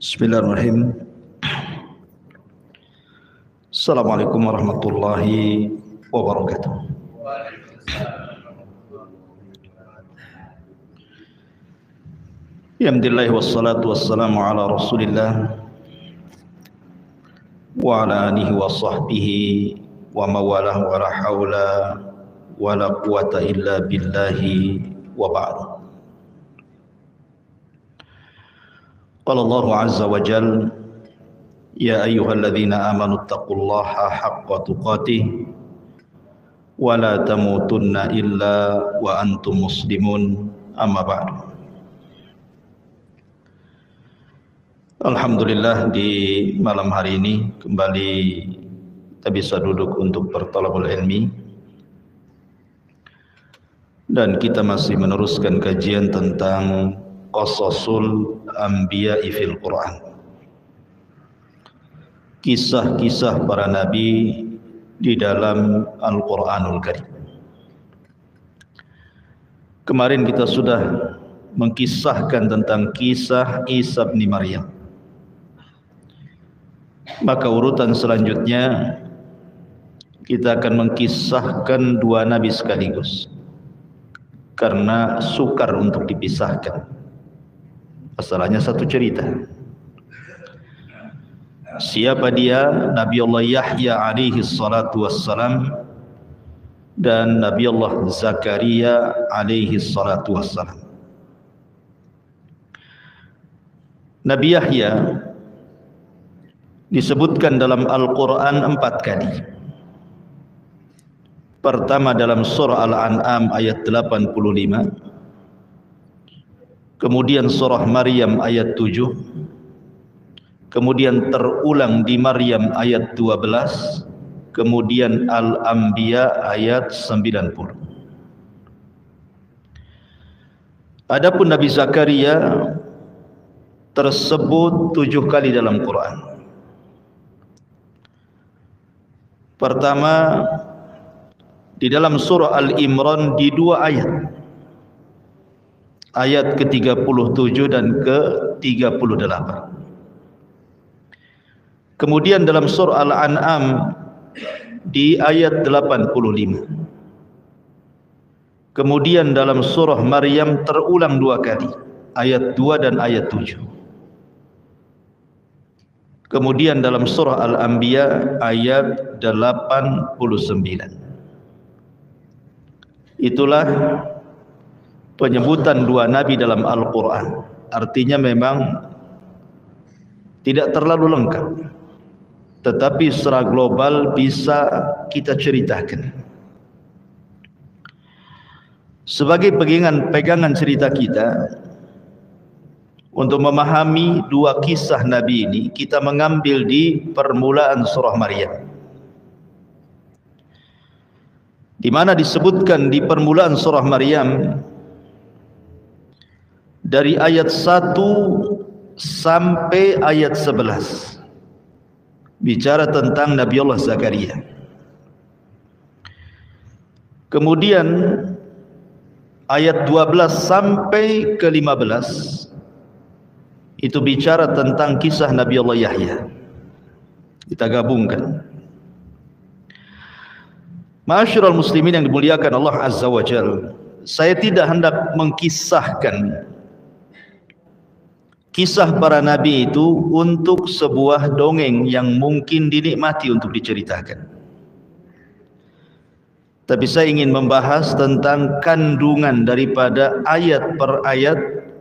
Bismillahirrahmanirrahim. Assalamualaikum warahmatullahi wabarakatuh. Alhamdulillah wassalatu wassalamu ala Rasulillah wa ala alihi wa sahbihi wa mawalah wa la haula wa la quwata illa billahi wa ba'd. Qala Allah azza wa jalla ya ayyuhalladzina amanu taqullaha haqqa tuqatih wa la tamutunna illa wa antum muslimun, amma ba'du. Alhamdulillah, di malam hari ini kembali kita bisa duduk untuk bertalabul ilmi dan kita masih meneruskan kajian tentang qasasul anbiya'i fil Quran, kisah-kisah para nabi di dalam Al-Quranul Karim. Kemarin kita sudah mengkisahkan tentang kisah Isa bin Maryam. Maka urutan selanjutnya kita akan mengkisahkan dua nabi sekaligus, karena sukar untuk dipisahkan. Masalahnya satu cerita. Siapa dia? Nabi Allah Yahya alaihi salatu wassalam dan Nabi Allah Zakaria alaihi salatu wassalam. Nabi Yahya disebutkan dalam Al-Quran 4 kali. Pertama dalam surah Al-An'am ayat 85, kemudian surah Maryam ayat 7, kemudian terulang di Maryam ayat 12, kemudian Al-Anbiya ayat 90. Adapun Nabi Zakaria tersebut 7 kali dalam Quran. Pertama di dalam surah Al-Imran di 2 ayat, ayat ke-37 dan ke-38. Kemudian dalam surah Al-An'am di ayat 85. Kemudian dalam surah Maryam terulang 2 kali, ayat 2 dan ayat 7. Kemudian dalam surah Al-Anbiya ayat 89. Itulah penyebutan dua nabi dalam Al-Quran. Artinya memang tidak terlalu lengkap, tetapi secara global bisa kita ceritakan. Sebagai pegangan cerita kita, untuk memahami dua kisah nabi ini, kita mengambil di permulaan surah Maryam, di mana disebutkan di permulaan surah Maryam dari ayat 1 sampai ayat 11 bicara tentang Nabi Allah Zakaria. Kemudian ayat 12 sampai ke 15 itu bicara tentang kisah Nabi Allah Yahya. Kita gabungkan. Ma'asyiral muslimin yang dimuliakan Allah Azza wa Jalla, saya tidak hendak mengkisahkan kisah para nabi itu untuk sebuah dongeng yang mungkin dinikmati untuk diceritakan. Tapi saya ingin membahas tentang kandungan daripada ayat per ayat,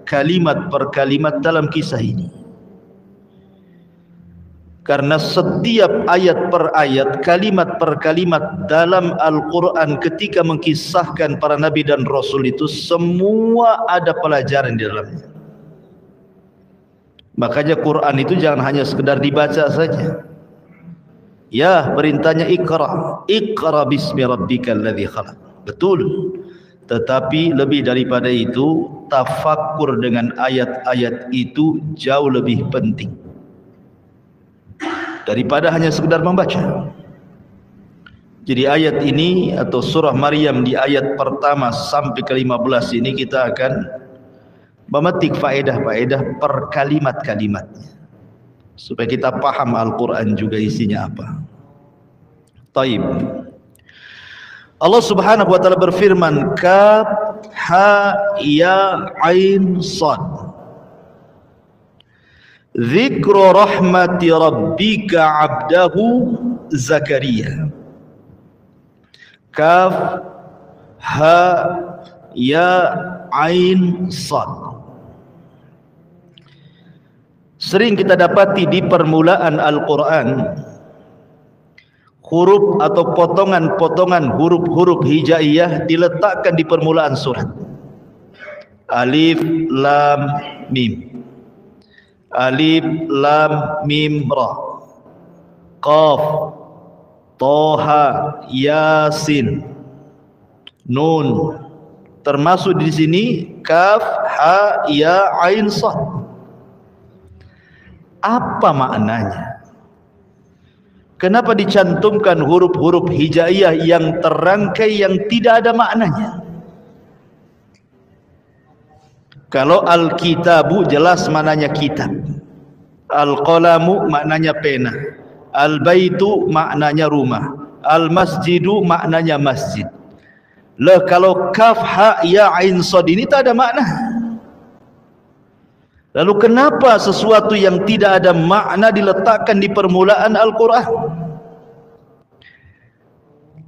kalimat per kalimat dalam kisah ini. Karena setiap ayat per ayat, kalimat per kalimat dalam Al-Quran ketika mengkisahkan para nabi dan rasul itu semua ada pelajaran di dalamnya. Makanya Quran itu jangan hanya sekedar dibaca saja. Ya, perintahnya Iqra bismi rabbikal ladzi khalaq. Betul. Tetapi lebih daripada itu, tafakkur dengan ayat-ayat itu jauh lebih penting daripada hanya sekedar membaca. Jadi ayat ini atau surah Maryam di ayat pertama sampai ke-15 ini kita akan memetik faedah-faedah per kalimat-kalimatnya supaya kita paham Al-Quran juga isinya apa. Taib. Allah Subhanahu wa taala berfirman, Kaf ha ya ain sad. Dzikru rahmati rabbika 'abdahu Zakaria. Kaf ha ya ain sad. Sering kita dapati di permulaan Al-Quran huruf atau potongan-potongan huruf-huruf hijaiyah diletakkan di permulaan surat. Alif lam mim, alif lam mim ra, qaf toha yasin nun, termasuk di sini kaf ha ya ain sad. Apa maknanya? Kenapa dicantumkan huruf-huruf hijaiyah yang terangkai yang tidak ada maknanya? Kalau al-kitabu jelas maknanya kitab, al-qalamu maknanya pena, al-baitu maknanya rumah, al-masjidu maknanya masjid. Lah kalau kaf ha ya ain sad ini tak ada makna. Lalu kenapa sesuatu yang tidak ada makna diletakkan di permulaan Al-Quran?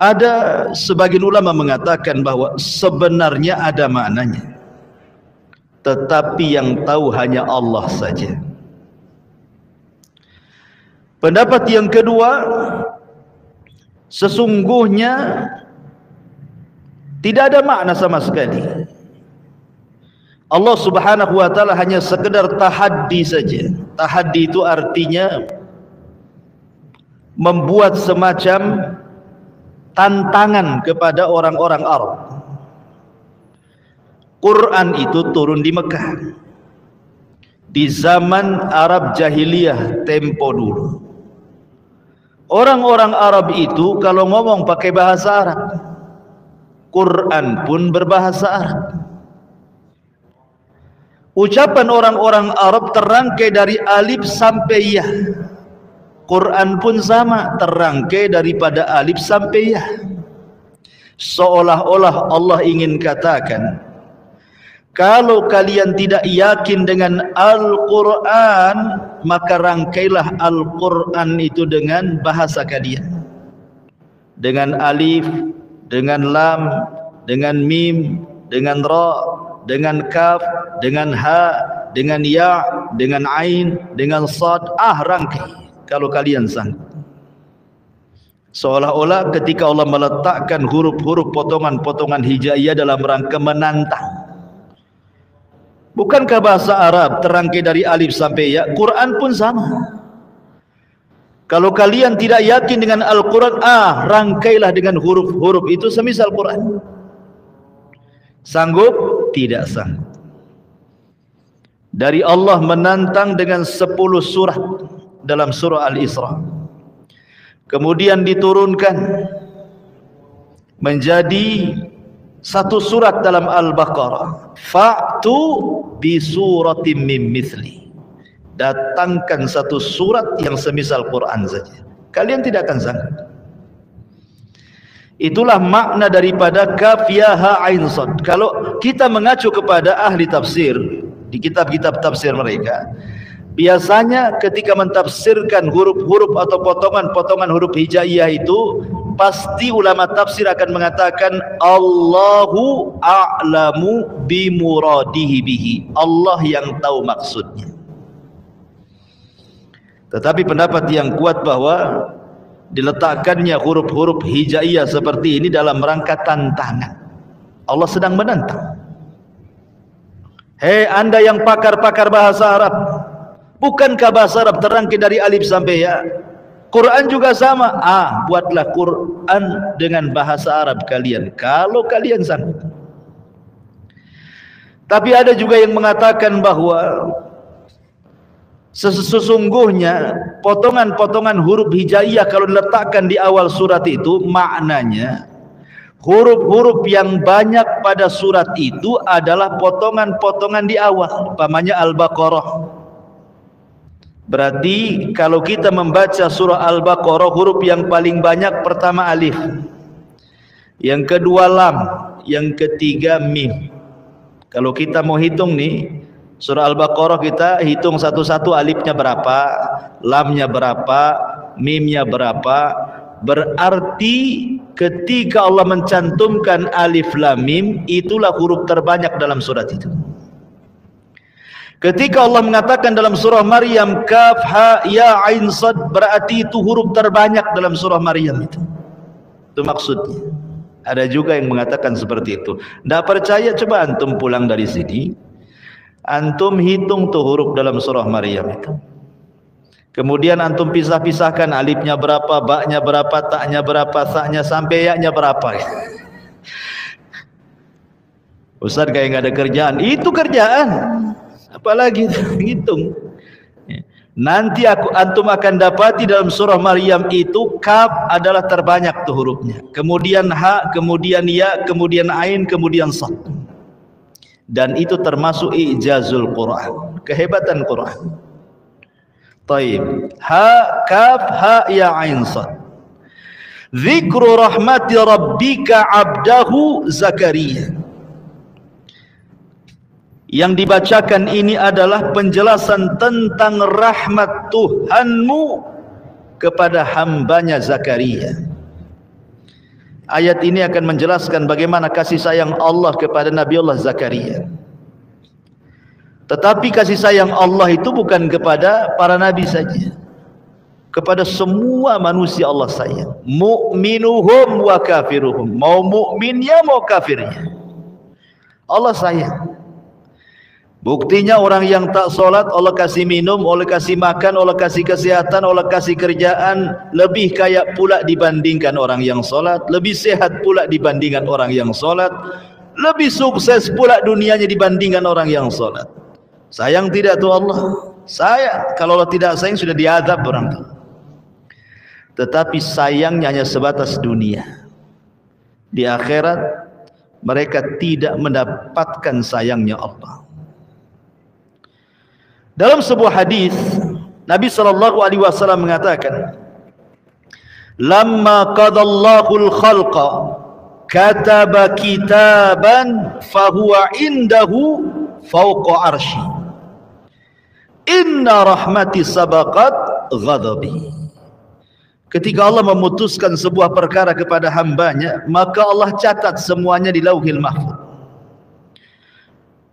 Ada sebagian ulama mengatakan bahwa sebenarnya ada maknanya, tetapi yang tahu hanya Allah saja. Pendapat yang kedua, sesungguhnya tidak ada makna sama sekali. Allah Subhanahu wa taala hanya sekedar tahaddi saja. Tahaddi itu artinya membuat semacam tantangan kepada orang-orang Arab. Quran itu turun di Mekah di zaman Arab jahiliyah tempo dulu. Orang-orang Arab itu kalau ngomong pakai bahasa Arab, Quran pun berbahasa Arab. Ucapan orang-orang Arab terangkai dari alif sampai ya. Quran pun sama, terangkai daripada alif sampai ya. Seolah-olah Allah ingin katakan, kalau kalian tidak yakin dengan Al-Quran, maka rangkailah Al-Quran itu dengan bahasa kalian, dengan alif, dengan lam, dengan mim, dengan ra, dengan kaf, dengan ha, dengan ya, dengan ain, dengan sad. Rangkai kalau kalian sanggup. Seolah-olah ketika Allah meletakkan huruf-huruf potongan-potongan hijaiyah dalam rangka menantang. Bukankah bahasa Arab terangkai dari alif sampai ya? Quran pun sama. Kalau kalian tidak yakin dengan Al-Quran, rangkailah dengan huruf-huruf itu semisal Quran. Sanggup? Tidak sanggup. Dari Allah menantang dengan 10 surat dalam surah Al-Isra. Kemudian diturunkan menjadi 1 surat dalam Al-Baqarah. Fa'tu bi suratim mim mithli. Datangkan 1 surat yang semisal Quran saja. Kalian tidak akan sanggup. Itulah makna daripada kaf ya ha ain sad. Kalau kita mengacu kepada ahli tafsir di kitab-kitab tafsir mereka, biasanya ketika mentafsirkan huruf-huruf atau potongan-potongan huruf hijaiyah itu, pasti ulama tafsir akan mengatakan Allahu a'lamu bimuradihi bihi. Allah yang tahu maksudnya. Tetapi pendapat yang kuat bahwa diletakkannya huruf-huruf hijaiyah seperti ini dalam rangka tantangan. Allah sedang menantang. Hei anda yang pakar-pakar bahasa Arab, bukankah bahasa Arab terangkai dari alif sampai ya? Quran juga sama. Buatlah Quran dengan bahasa Arab kalian, kalau kalian sanggup. Tapi ada juga yang mengatakan bahwa sesungguhnya potongan-potongan huruf hijaiyah kalau diletakkan di awal surat itu, maknanya huruf-huruf yang banyak pada surat itu adalah potongan-potongan di awal, umpamanya Al-Baqarah. Berarti kalau kita membaca surah Al-Baqarah, huruf yang paling banyak pertama alif, yang kedua lam, yang ketiga mim. Kalau kita mau hitung nih, surah Al-Baqarah kita hitung satu-satu, alifnya berapa, lamnya berapa, mimnya berapa. Berarti ketika Allah mencantumkan alif lam mim, itulah huruf terbanyak dalam surat itu. Ketika Allah mengatakan dalam surah Maryam kaf ha ya ain sad, berarti itu huruf terbanyak dalam surah Maryam itu. Itu maksudnya. Ada juga yang mengatakan seperti itu. Tidak percaya, coba antum pulang dari sini, antum hitung tuh huruf dalam surah Maryam itu. Kemudian antum pisah-pisahkan, alifnya berapa, baknya berapa, taknya berapa, saknya sampai yaknya berapa. Ustaz kayak nggak ada kerjaan. Itu kerjaan. Apalagi hitung. Nanti antum akan dapati dalam surah Maryam itu kaf adalah terbanyak tuh hurufnya. Kemudian ha, kemudian ya, kemudian ain, kemudian sad. Dan itu termasuk i'jazul Quran, kehebatan Quran. Taib. Ha, kaf, ha, ya, ain, sad. Dzikru rahmati rabbika abdahu Zakaria. Yang dibacakan ini adalah penjelasan tentang rahmat Tuhanmu kepada hambanya Zakaria. Ayat ini akan menjelaskan bagaimana kasih sayang Allah kepada Nabi Allah Zakaria. Tetapi kasih sayang Allah itu bukan kepada para nabi saja, kepada semua manusia Allah sayang. Mu'minuhum wa kafiruhum, mau mukminnya mau kafirnya Allah sayang. Buktinya orang yang tak solat Allah kasih minum, Allah kasih makan, Allah kasih kesehatan, Allah kasih kerjaan, lebih kaya pula dibandingkan orang yang solat, lebih sehat pula dibandingkan orang yang solat, lebih sukses pula dunianya dibandingkan orang yang solat. Sayang tidak tuh Allah? Sayang. Kalau Allah tidak sayang sudah diazab orang itu. Tetapi sayangnya hanya sebatas dunia. Di akhirat mereka tidak mendapatkan sayangnya Allah. Dalam sebuah hadis Nabi SAW mengatakan, "Lamma qadallahu al-khalqa kataba kitaban fahuwa indahu fawqa arsy. Inna rahmati sabaqat ghadabi." Ketika Allah memutuskan sebuah perkara kepada hambanya, maka Allah catat semuanya di Lauhil Mahfuz.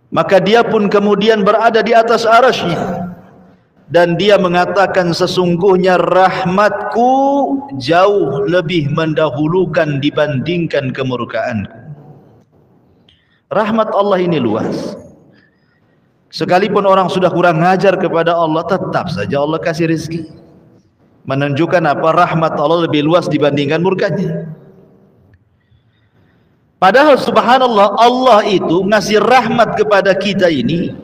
Maka dia pun kemudian berada di atas arasy-Nya, dan dia mengatakan, sesungguhnya rahmatku jauh lebih mendahulukan dibandingkan kemurkaanku. Rahmat Allah ini luas. Sekalipun orang sudah kurang ngajar kepada Allah, tetap saja Allah kasih rezeki. Menunjukkan apa? Rahmat Allah lebih luas dibandingkan murkanya. Padahal subhanallah, Allah itu ngasih rahmat kepada kita ini,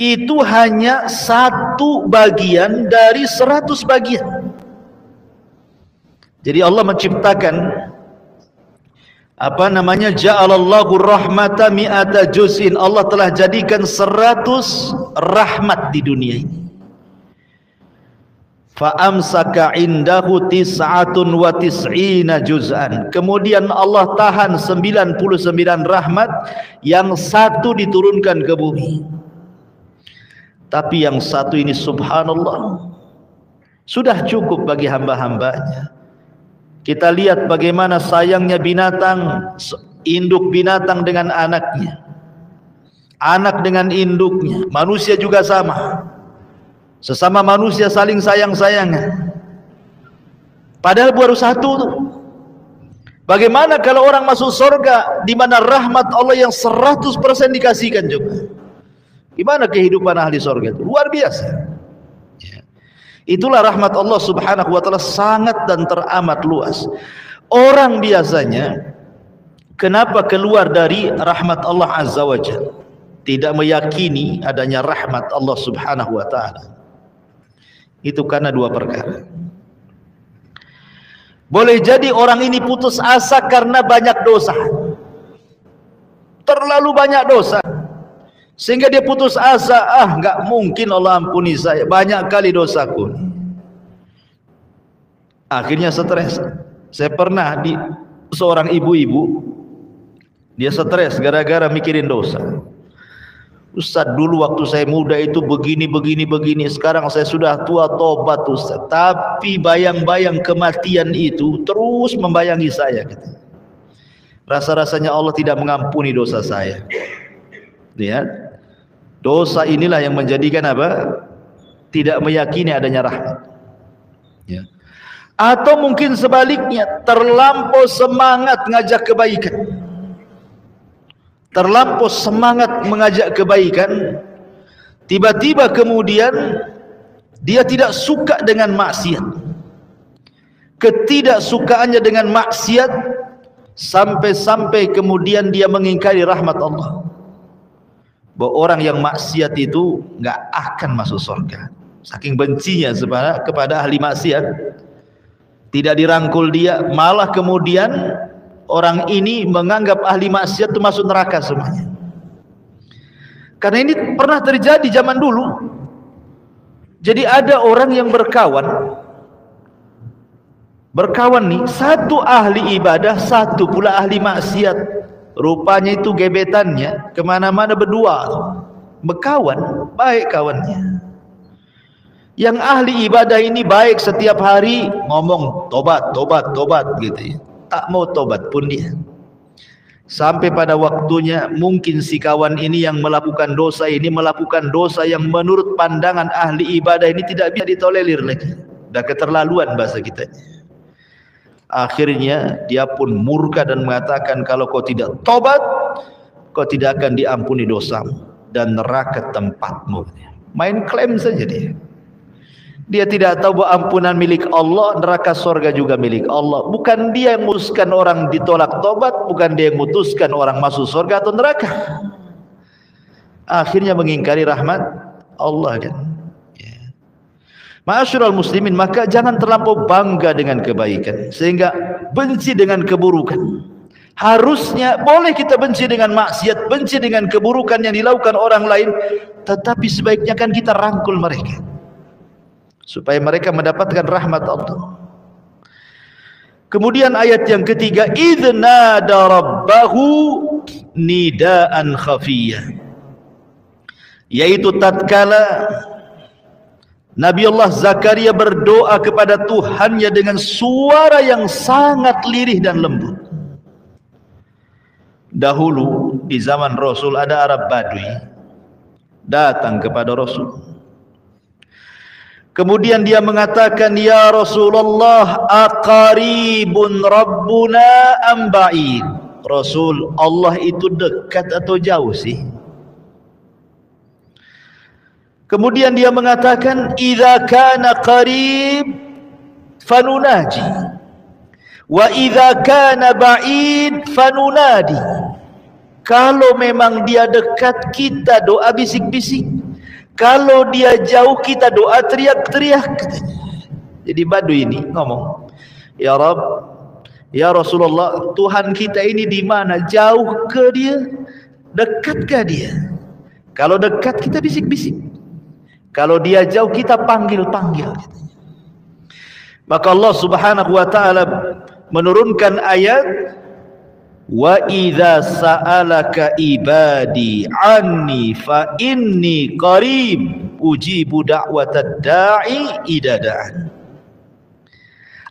itu hanya 1 bagian dari 100 bagian. Jadi Allah menciptakan ja'alallahu rahmata mi'ata juz'in. Allah telah jadikan 100 rahmat di dunia ini. Fa'amsaka indahu 99 juz'an. Kemudian Allah tahan 99 rahmat, yang 1 diturunkan ke bumi. Tapi yang 1 ini subhanallah sudah cukup bagi hamba-hambanya. Kita lihat bagaimana sayangnya binatang, induk binatang dengan anaknya, anak dengan induknya. Manusia juga sama. Sesama manusia saling sayang-sayangan. Padahal baru 1 tuh. Bagaimana kalau orang masuk surga di mana rahmat Allah yang 100% dikasihkan juga? Gimana kehidupan ahli surga itu? Luar biasa. Itulah rahmat Allah subhanahu wa ta'ala, sangat dan teramat luas. Orang biasanya kenapa keluar dari rahmat Allah azza wa jalla? tidak meyakini adanya rahmat Allah Subhanahu wa taala. Itu karena dua perkara. Boleh jadi orang ini putus asa karena banyak dosa, terlalu banyak dosa, sehingga dia putus asa. Enggak mungkin Allah ampuni saya, banyak kali dosaku. Akhirnya stres. Saya pernah di seorang ibu-ibu, dia stres gara-gara mikirin dosa. Ustaz, dulu waktu saya muda itu begini. Sekarang saya sudah tua, tobat Ustaz. Tapi bayang-bayang kematian itu terus membayangi saya. Rasa-rasanya Allah tidak mengampuni dosa saya. Lihat, dosa inilah yang menjadikan apa? Tidak meyakini adanya rahmat. Ya. Atau mungkin sebaliknya, terlampau semangat ngajak kebaikan. Terlampau semangat mengajak kebaikan, tiba-tiba kemudian dia tidak suka dengan maksiat. Ketidaksukaannya dengan maksiat sampai-sampai kemudian dia mengingkari rahmat Allah. Bahwa orang yang maksiat itu enggak akan masuk surga. Saking bencinya kepada ahli maksiat, tidak dirangkul dia, malah kemudian orang ini menganggap ahli maksiat itu masuk neraka semuanya. Karena ini pernah terjadi zaman dulu. Jadi ada orang yang berkawan nih, satu ahli ibadah, satu pula ahli maksiat. Rupanya itu gebetannya kemana-mana berdua, berkawan, baik kawannya. Yang ahli ibadah ini baik, setiap hari ngomong tobat gitu ya. Tak mau tobat pun dia. Sampai pada waktunya mungkin si kawan ini yang melakukan dosa yang menurut pandangan ahli ibadah ini tidak bisa ditolerir lagi. Dah keterlaluan bahasa kita. Akhirnya dia pun murka dan mengatakan, kalau kau tidak tobat, kau tidak akan diampuni dosamu dan neraka tempatmu. Main klaim saja dia. Dia tidak tahu bahwa ampunan milik Allah, neraka surga juga milik Allah. Bukan dia yang memutuskan orang ditolak tobat, bukan dia yang memutuskan orang masuk surga atau neraka. Akhirnya mengingkari rahmat Allah kan. Ya. Ma'asyiral muslimin, maka jangan terlampau bangga dengan kebaikan sehingga benci dengan keburukan. Harusnya boleh kita benci dengan maksiat, benci dengan keburukan yang dilakukan orang lain, tetapi sebaiknya kan kita rangkul mereka supaya mereka mendapatkan rahmat Allah. Kemudian ayat yang ketiga, idzanada rabbahu nidaan khafiyah, yaitu tatkala Nabi Allah Zakaria berdoa kepada Tuhannya dengan suara yang sangat lirih dan lembut. Dahulu di zaman Rasul ada Arab Badui datang kepada Rasul. Kemudian dia mengatakan, ya Rasulullah, aqaribun rabbuna am ba'id? Rasul, Allah itu dekat atau jauh sih? Kemudian dia mengatakan, idza kana qarib fanunaji wa idza kana ba'id fanunadi. Kalau memang dia dekat, kita doa bisik-bisik. Kalau dia jauh, kita doa teriak-teriak. Jadi Badui ini ngomong, ya Rabb, ya Rasulullah, Tuhan kita ini di mana? Jauh ke dia? Dekat ke dia? Kalau dekat kita bisik-bisik, kalau dia jauh kita panggil-panggil. Maka Allah Subhanahu wa taala menurunkan ayat, wa idza sa'alaka ibadi anni fa inni qarib ujibu da'watad da'i idza da'an.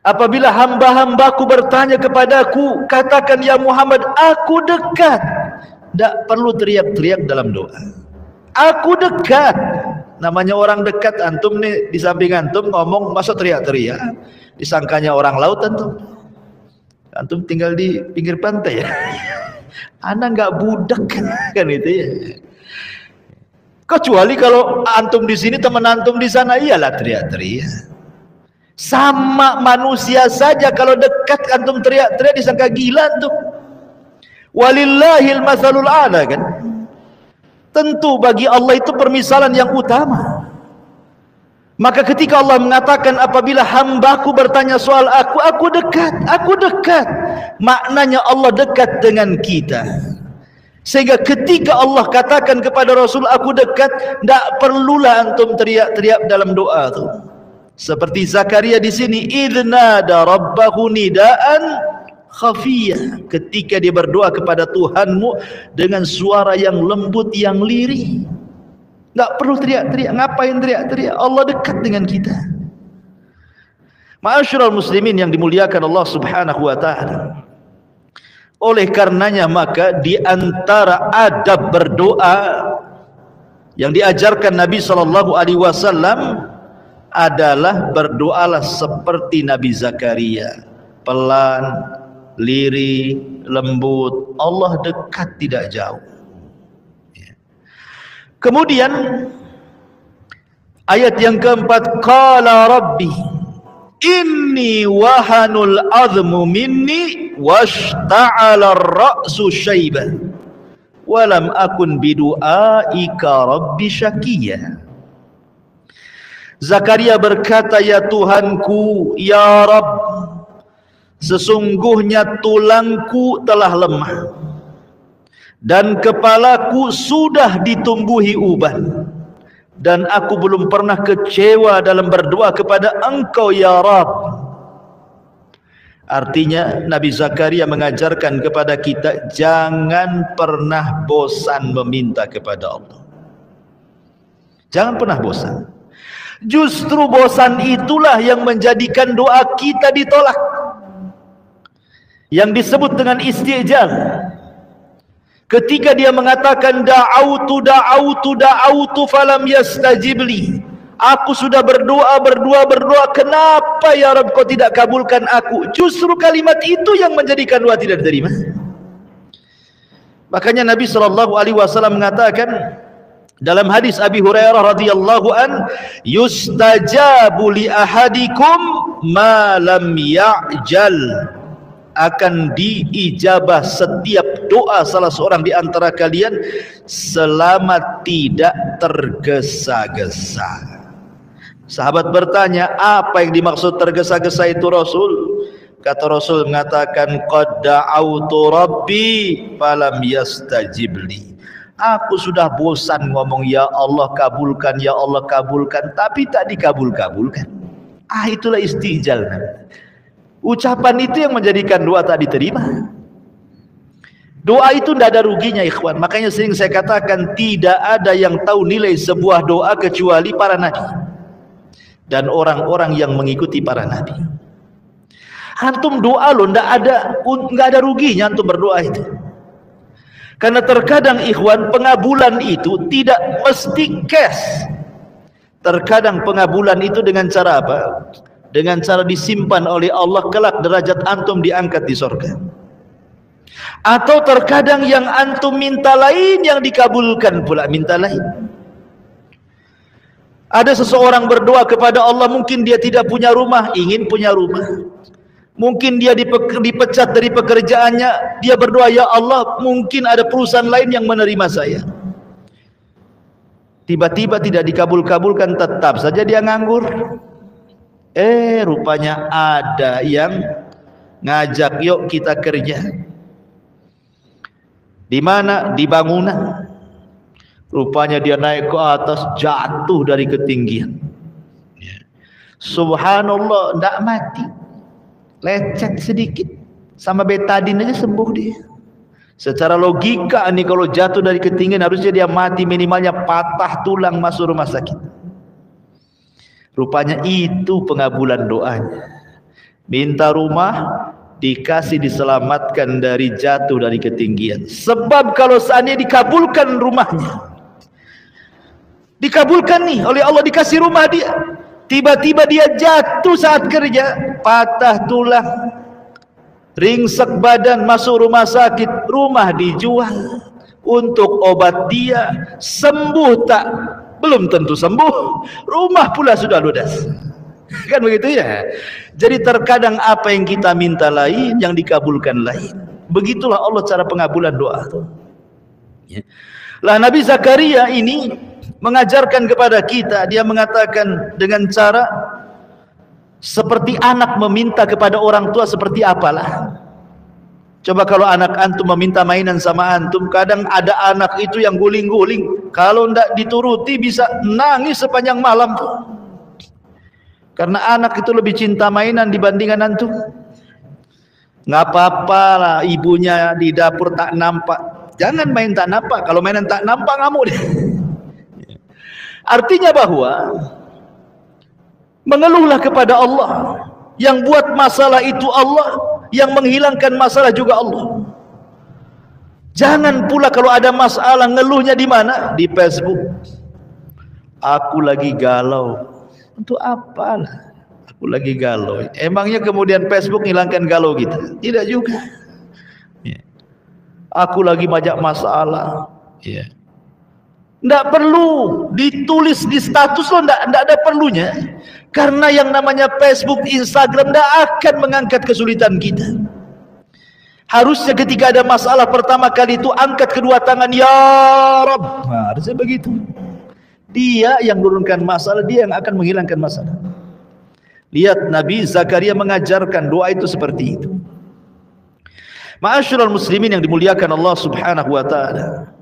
Apabila hamba-hambaku bertanya kepadaku, katakan ya Muhammad, aku dekat. Tak perlu teriak-teriak dalam doa. Aku dekat. Namanya orang dekat, antum nih di samping antum ngomong masa teriak-teriak, disangkanya orang laut antum. Antum tinggal di pinggir pantai ya. Anak nggak budak kan itu ya. Kecuali kalau antum di sini, teman antum di sana, iyalah teriak-teriak. Sama manusia saja, kalau dekat antum teriak-teriak disangka gila antum. Walillahil masalul a'la kan. Tentu bagi Allah itu permisalan yang utama. Maka ketika Allah mengatakan apabila hambaku bertanya soal aku dekat. Maknanya Allah dekat dengan kita. Sehingga ketika Allah katakan kepada Rasul aku dekat, tidak perlulah antum teriak-teriak dalam doa itu. Seperti Zakaria di sini, idnada rabbahu nidaan khafiyah, ketika dia berdoa kepada Tuhanmu dengan suara yang lembut, yang lirih. Tak perlu teriak-teriak. Ngapain teriak-teriak? Allah dekat dengan kita. Ma'asyiral muslimin yang dimuliakan Allah Subhanahu wa taala. Oleh karenanya maka di antara adab berdoa yang diajarkan Nabi sallallahu alaihi wasallam adalah berdoalah seperti Nabi Zakaria, pelan, lirih, lembut. Allah dekat, tidak jauh. Kemudian ayat yang keempat, qala rabbi inni wahanul azmu minni washta'ala ar-ra'su syaiban walam akun bidu'aika rabbi syakiyya. Zakaria berkata, ya Tuhanku, ya Rabb, sesungguhnya tulangku telah lemah dan kepalaku sudah ditumbuhi uban, dan aku belum pernah kecewa dalam berdoa kepada Engkau ya Rabb. Artinya Nabi Zakaria mengajarkan kepada kita jangan pernah bosan meminta kepada Allah. Jangan pernah bosan. Justru bosan itulah yang menjadikan doa kita ditolak, yang disebut dengan istijal. Ketika dia mengatakan da'autu falam yastajibli, aku sudah berdoa, kenapa ya Rabb kau tidak kabulkan aku? Justru kalimat itu yang menjadikan doa tidak diterima. Makanya Nabi SAW mengatakan dalam hadis Abi Hurairah radhiyallahu an, yustajabu li ahadikum ma lam ya'jal, akan diijabah setiap doa salah seorang di antara kalian selama tidak tergesa-gesa. Sahabat bertanya, apa yang dimaksud tergesa-gesa itu Rasul? Kata Rasul mengatakan, qad da'autu rabbi falam yastajibli. Aku sudah bosan ngomong ya Allah kabulkan, ya Allah kabulkan, tapi tak dikabul-kabulkan. Itulah istijal. Ucapan itu yang menjadikan doa tak diterima. Doa itu tidak ada ruginya ikhwan. Makanya sering saya katakan tidak ada yang tahu nilai sebuah doa kecuali para nabi dan orang-orang yang mengikuti para nabi. Antum doa loh, nggak ada ruginya antum berdoa itu. Karena terkadang ikhwan pengabulan itu tidak mesti cash. Terkadang pengabulan itu dengan cara apa? Dengan cara disimpan oleh Allah, kelak derajat antum diangkat di surga. Atau terkadang yang antum minta lain yang dikabulkan pula minta lain. Ada seseorang berdoa kepada Allah, mungkin dia tidak punya rumah, ingin punya rumah. Mungkin dia dipecat dari pekerjaannya, dia berdoa, ya Allah, mungkin ada perusahaan lain yang menerima saya. Tiba-tiba tidak dikabul-kabulkan, tetap saja dia nganggur. Rupanya ada yang ngajak, yuk kita kerja. Di mana? Di bangunan. Rupanya dia naik ke atas, jatuh dari ketinggian. Subhanallah, tidak mati, lecet sedikit, sama betadin aja sembuh dia. Secara logika nih, kalau jatuh dari ketinggian harusnya dia mati, minimalnya patah tulang, masuk rumah sakit. Rupanya itu pengabulan doanya. Minta rumah, dikasih diselamatkan dari jatuh dari ketinggian. Sebab kalau seandainya dikabulkan rumahnya, dikabulkan nih oleh Allah, dikasih rumah dia, tiba-tiba dia jatuh saat kerja, patah tulang, ringsek badan, masuk rumah sakit, rumah dijual untuk obat dia, sembuh tak? Belum tentu sembuh, rumah pula sudah ludas. Kan begitu ya. Jadi terkadang apa yang kita minta lain, yang dikabulkan lain. Begitulah Allah cara pengabulan doa. Lah Nabi Zakaria ini mengajarkan kepada kita, dia mengatakan dengan cara seperti anak meminta kepada orang tua seperti apalah. Coba kalau anak antum meminta mainan sama antum, kadang ada anak itu yang guling-guling, kalau tidak dituruti bisa nangis sepanjang malam tuh. Karena anak itu lebih cinta mainan dibandingkan antum. Nggak apa-apa lah ibunya di dapur tak nampak, jangan main tak nampak. Kalau mainan tak nampak ngamuk deh. Artinya bahwa mengeluhlah kepada Allah. Yang buat masalah itu Allah, yang menghilangkan masalah juga Allah. Jangan pula kalau ada masalah ngeluhnya di mana? Di Facebook. Aku lagi galau. Untuk apalah? Aku lagi galau. Emangnya kemudian Facebook menghilangkan galau kita? Tidak juga. Aku lagi banyak masalah. Ya. Tidak perlu ditulis di status lo, tidak ada perlunya. Karena yang namanya Facebook, Instagram tidak akan mengangkat kesulitan kita. Harusnya ketika ada masalah pertama kali itu angkat kedua tangan, ya Rabb. Nah, harusnya begitu. Dia yang menurunkan masalah, dia yang akan menghilangkan masalah. Lihat Nabi Zakaria mengajarkan doa itu seperti itu. Ma'asyiral muslimin yang dimuliakan Allah Subhanahu wa taala.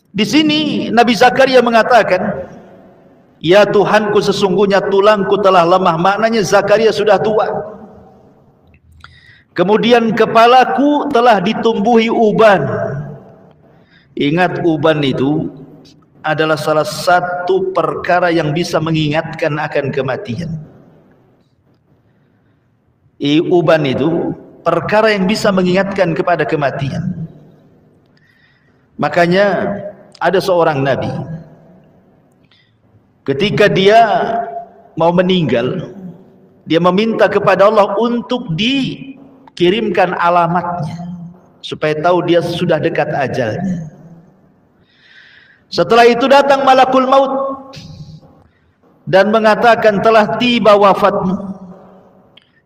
Di sini Nabi Zakaria mengatakan, ya Tuhanku, sesungguhnya tulangku telah lemah. Maknanya Zakaria sudah tua. Kemudian kepalaku telah ditumbuhi uban. Ingat, uban itu adalah salah satu perkara yang bisa mengingatkan akan kematian. Uban itu perkara yang bisa mengingatkan kepada kematian. Makanya ada seorang nabi, ketika dia mau meninggal, dia meminta kepada Allah untuk dikirimkan alamatnya supaya tahu dia sudah dekat ajalnya. Setelah itu datang malakul maut dan mengatakan, telah tiba wafatmu.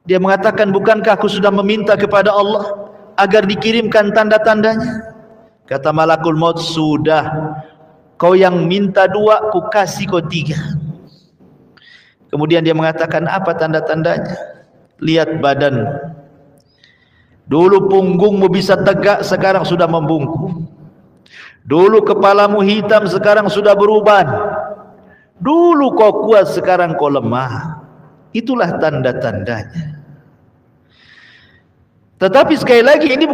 Dia mengatakan, bukankah aku sudah meminta kepada Allah agar dikirimkan tanda-tandanya? Kata malakul maut, sudah. Kau yang minta 2, ku kasih kau 3. Kemudian dia mengatakan, apa tanda-tandanya? Lihat badan. Dulu punggungmu bisa tegak, sekarang sudah membungkuk. Dulu kepalamu hitam, sekarang sudah beruban. Dulu kau kuat, sekarang kau lemah. Itulah tanda-tandanya. Tetapi sekali lagi, ini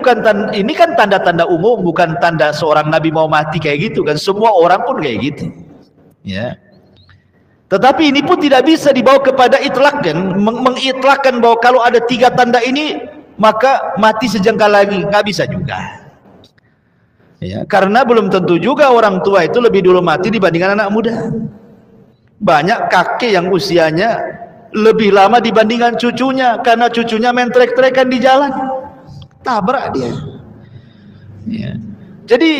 kan tanda-tanda umum, bukan tanda seorang nabi mau mati kayak gitu kan. Semua orang pun kayak gitu. Ya. Tetapi ini pun tidak bisa dibawa kepada itlak kan, mengitlakkan bahwa kalau ada 3 tanda ini maka mati sejengkal lagi, nggak bisa juga. Ya, karena belum tentu juga orang tua itu lebih dulu mati dibandingkan anak muda. Banyak kakek yang usianya lebih lama dibandingkan cucunya, karena cucunya main trek-trekan di jalan, tabrak dia. Ya. Jadi,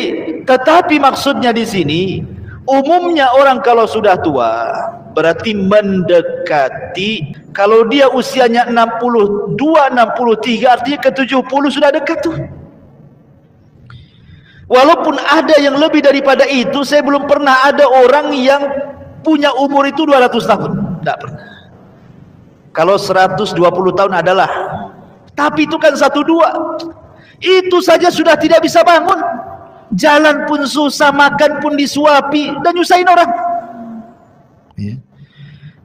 tetapi maksudnya di sini, umumnya orang kalau sudah tua, berarti mendekati, kalau dia usianya 62, 63, artinya ke 70 sudah dekat tuh. Walaupun ada yang lebih daripada itu, saya belum pernah ada orang yang punya umur itu 200 tahun. Tidak pernah. Kalau 120 tahun adalah, tapi itu kan 1-2, itu saja sudah tidak bisa bangun, jalan pun susah, makan pun disuapi dan nyusahin orang.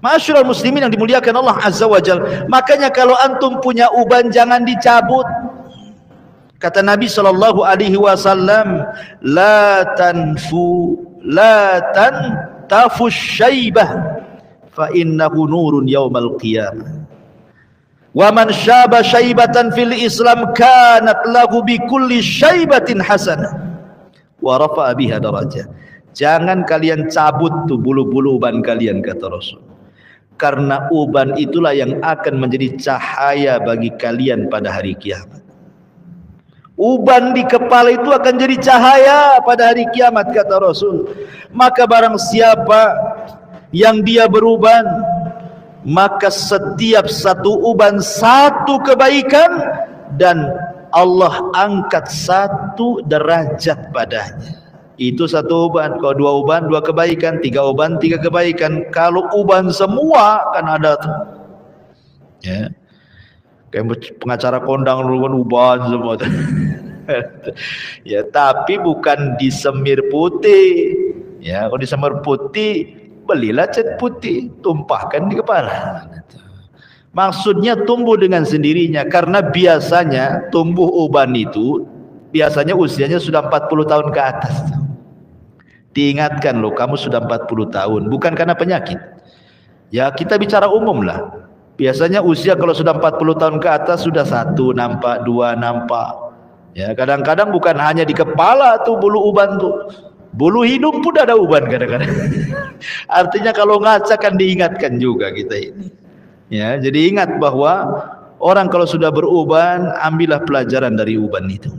Ma'asyiral muslimin yang dimuliakan Allah Azza wa Jalla. Makanya kalau antum punya uban jangan dicabut. Kata Nabi sallallahu alaihi wasallam, la tantafu syaibah fa innahu nurun yaumal qiyamah. Wa man syaba syaibatan fil Islam kanat lahu bi kulli syaibatin hasanah wa rafa'a biha darajah. Jangan kalian cabut tuh bulu-bulu uban kalian, kata Rasul. Karena uban itulah yang akan menjadi cahaya bagi kalian pada hari kiamat. Uban di kepala itu akan jadi cahaya pada hari kiamat, kata Rasul. Maka barang siapa yang dia beruban, maka setiap satu uban 1 kebaikan, dan Allah angkat 1 derajat padanya. itu satu uban. Kalau dua uban, dua kebaikan. Tiga uban, tiga kebaikan. Kalau uban semua kan ada tuh, ya, kayak pengacara kondang dulu kan uban semua tuh. Ya, tapi bukan di semir putih. Ya, kalau di semir putih, belilah cat putih, tumpahkan di kepala. Maksudnya tumbuh dengan sendirinya, karena biasanya tumbuh uban itu biasanya usianya sudah 40 tahun ke atas. Diingatkan loh, kamu sudah 40 tahun, bukan karena penyakit. Ya, kita bicara umum lah. Biasanya usia kalau sudah 40 tahun ke atas sudah satu nampak, dua nampak. Ya, kadang-kadang bukan hanya di kepala tuh bulu uban tuh, bulu hidung pun ada uban kadang-kadang. Artinya kalau ngaca kan diingatkan juga kita ini. Ya, jadi ingat bahwa orang kalau sudah beruban, ambillah pelajaran dari uban itu.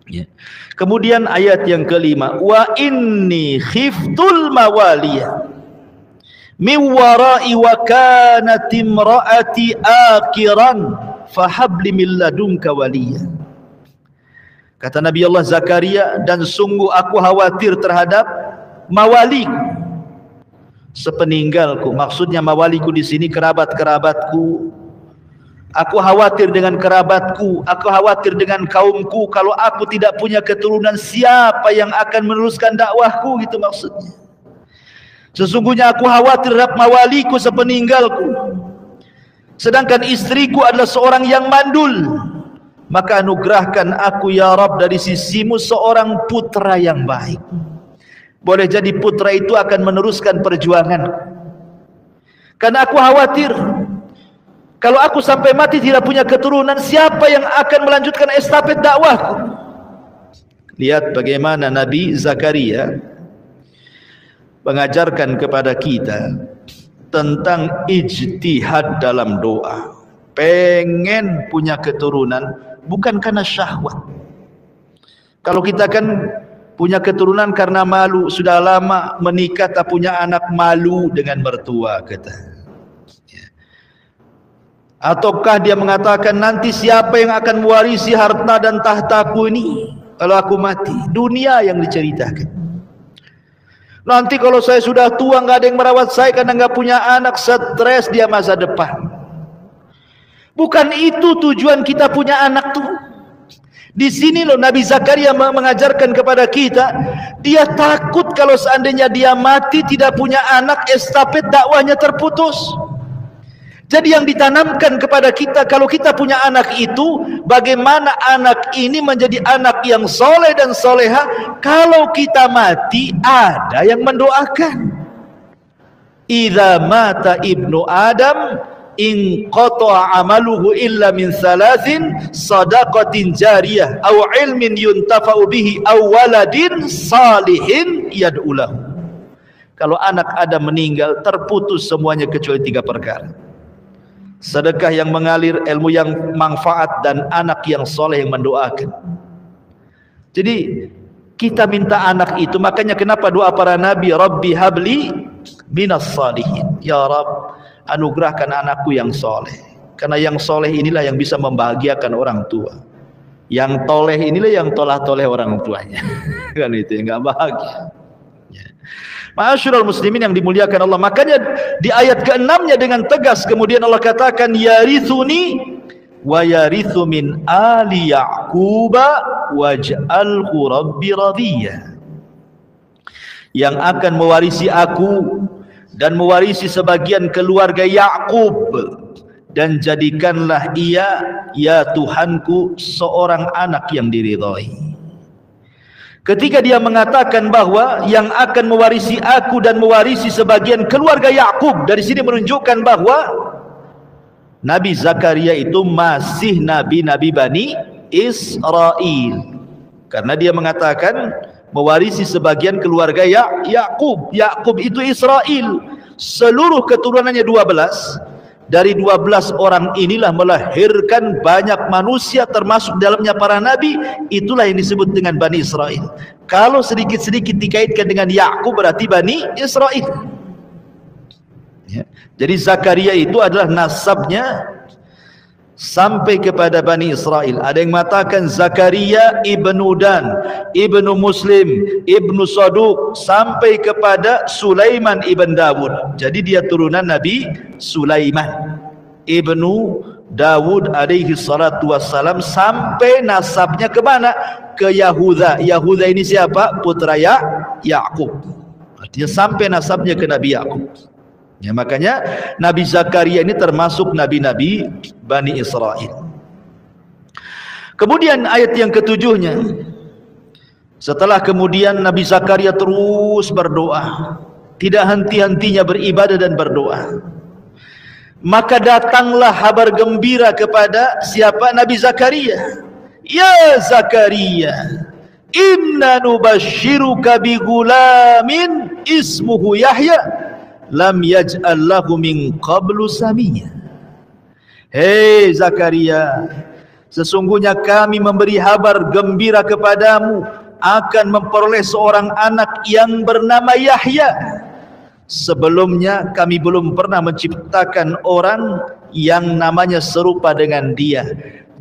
Ya. Kemudian ayat yang kelima, wa inni khiftul mawaliya min wara'i wa kanat imraati akiran fahabli min ladunka waliya. Kata Nabi Allah Zakaria, dan sungguh aku khawatir terhadap mawaliku sepeninggalku. Maksudnya mawaliku di sini kerabat-kerabatku. Aku khawatir dengan kerabatku, aku khawatir dengan kaumku. Kalau aku tidak punya keturunan, siapa yang akan meneruskan dakwahku, gitu maksudnya. Sesungguhnya aku khawatir terhadap mawaliku sepeninggalku. Sedangkan istriku adalah seorang yang mandul. Maka anugerahkan aku ya Rabb dari sisimu seorang putra yang baik. Boleh jadi putra itu akan meneruskan perjuangan. Karena aku khawatir kalau aku sampai mati tidak punya keturunan, siapa yang akan melanjutkan estafet dakwahku? Lihat bagaimana Nabi Zakaria mengajarkan kepada kita tentang ijtihad dalam doa. Pengen punya keturunan bukan karena syahwat. Kalau kita kan punya keturunan karena malu, sudah lama menikah tak punya anak, malu dengan mertua kita. Ataukah dia mengatakan nanti siapa yang akan mewarisi harta dan tahtaku ini kalau aku mati? Dunia yang diceritakan. Nanti kalau saya sudah tua nggak ada yang merawat saya karena nggak punya anak, stres dia masa depan. Bukan itu tujuan kita punya anak tuh. Di sini loh Nabi Zakaria mengajarkan kepada kita, dia takut kalau seandainya dia mati tidak punya anak, estafet dakwahnya terputus. Jadi yang ditanamkan kepada kita, kalau kita punya anak itu, bagaimana anak ini menjadi anak yang soleh dan soleha. Kalau kita mati, ada yang mendoakan. Idza mata ibnu Adam, in qata'a amaluhu illa min salasin, sadaqatin jariyah, aw ilmin yuntafa'u bihi, aw waladin salihin yad'ulahu. Kalau anak Adam meninggal, terputus semuanya kecuali 3 perkara. Sedekah yang mengalir, ilmu yang manfaat, dan anak yang soleh yang mendoakan. Jadi kita minta anak itu. Makanya kenapa doa para nabi, Rabbi habli minas salihin, ya Rabb anugerahkan anakku yang soleh. Karena yang soleh inilah yang bisa membahagiakan orang tua. Yang toleh inilah yang tolah-toleh orang tuanya. Kan itu yang gak bahagia. Ma'asyiral muslimin yang dimuliakan Allah. Makanya di ayat ke-6-nya dengan tegas kemudian Allah katakan, yarithuni wa yarithu min ali Yaquba waj'alhu rabbi radiyya. Yang akan mewarisi aku dan mewarisi sebagian keluarga Yakub, dan jadikanlah ia ya Tuhanku seorang anak yang diridhai. Ketika dia mengatakan bahwa yang akan mewarisi aku dan mewarisi sebagian keluarga Yakub, dari sini menunjukkan bahwa Nabi Zakaria itu masih nabi-nabi Bani Israel. Karena dia mengatakan mewarisi sebagian keluarga Yakub. Yakub itu Israel. Seluruh keturunannya 12. Dari 12 orang inilah melahirkan banyak manusia, termasuk dalamnya para nabi. Itulah yang disebut dengan Bani Israel. Kalau sedikit-sedikit dikaitkan dengan Yakub berarti Bani Israel. Ya. Jadi Zakaria itu adalah nasabnya sampai kepada Bani Israel. Ada yang mengatakan Zakaria ibnu Dan, ibnu Muslim, ibnu Saduq, sampai kepada Sulaiman ibn Dawud. Jadi dia turunan Nabi Sulaiman ibnu Dawud alaihi salatu wassalam, sampai nasabnya ke mana? Ke Yahuda. Yahuda ini siapa? Putra Ya'qub. Artinya sampai nasabnya ke Nabi Ya'qub. Ya, makanya Nabi Zakaria ini termasuk nabi-nabi Bani Israel. Kemudian ayat yang ketujuhnya, setelah kemudian Nabi Zakaria terus berdoa, tidak henti-hentinya beribadah dan berdoa, maka datanglah kabar gembira kepada siapa? Nabi Zakaria. Ya Zakaria, inna nubashiruka bi gulamin ismuhu Yahya lam yaj'al lahu min qablu samiyya. Hei Zakaria, sesungguhnya kami memberi kabar gembira kepadamu akan memperoleh seorang anak yang bernama Yahya. Sebelumnya kami belum pernah menciptakan orang yang namanya serupa dengan dia.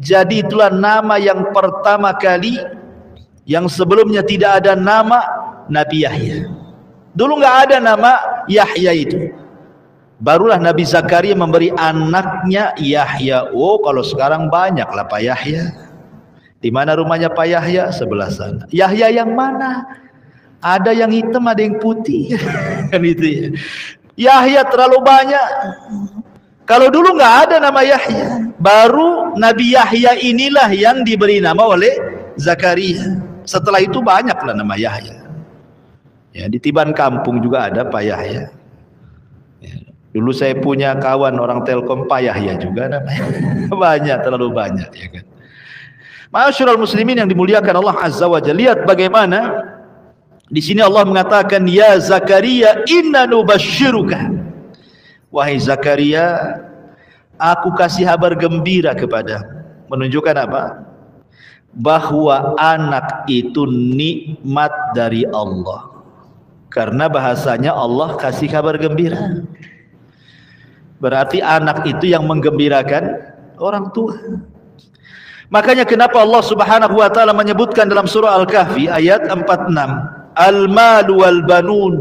Jadi itulah nama yang pertama kali, yang sebelumnya tidak ada nama, Nabi Yahya. Dulu nggak ada nama Yahya itu. Barulah Nabi Zakaria memberi anaknya Yahya. Oh, kalau sekarang banyaklah Pak Yahya. Di mana rumahnya Pak Yahya? Sebelah sana. Yahya yang mana? Ada yang hitam, ada yang putih. Kan itu ya. Yahya terlalu banyak. Kalau dulu nggak ada nama Yahya, baru Nabi Yahya inilah yang diberi nama oleh Zakaria. Setelah itu banyaklah nama Yahya. Ya, di Tiban Kampung juga ada Pak Yahya. Ya, dulu saya punya kawan orang Telkom Pak Yahya juga namanya. Banyak, terlalu banyak, ya kan. Ma'asyiral muslimin yang dimuliakan Allah Azza wa Jalla, lihat bagaimana di sini Allah mengatakan, ya Zakaria inna nubashiruka. Wahai Zakaria, aku kasih kabar gembira kepada. Menunjukkan apa? Bahwa anak itu nikmat dari Allah. Karena bahasanya Allah kasih kabar gembira. Berarti anak itu yang menggembirakan orang tua. Makanya kenapa Allah Subhanahu wa taala menyebutkan dalam surah Al-Kahfi ayat 46, al-malu wal banun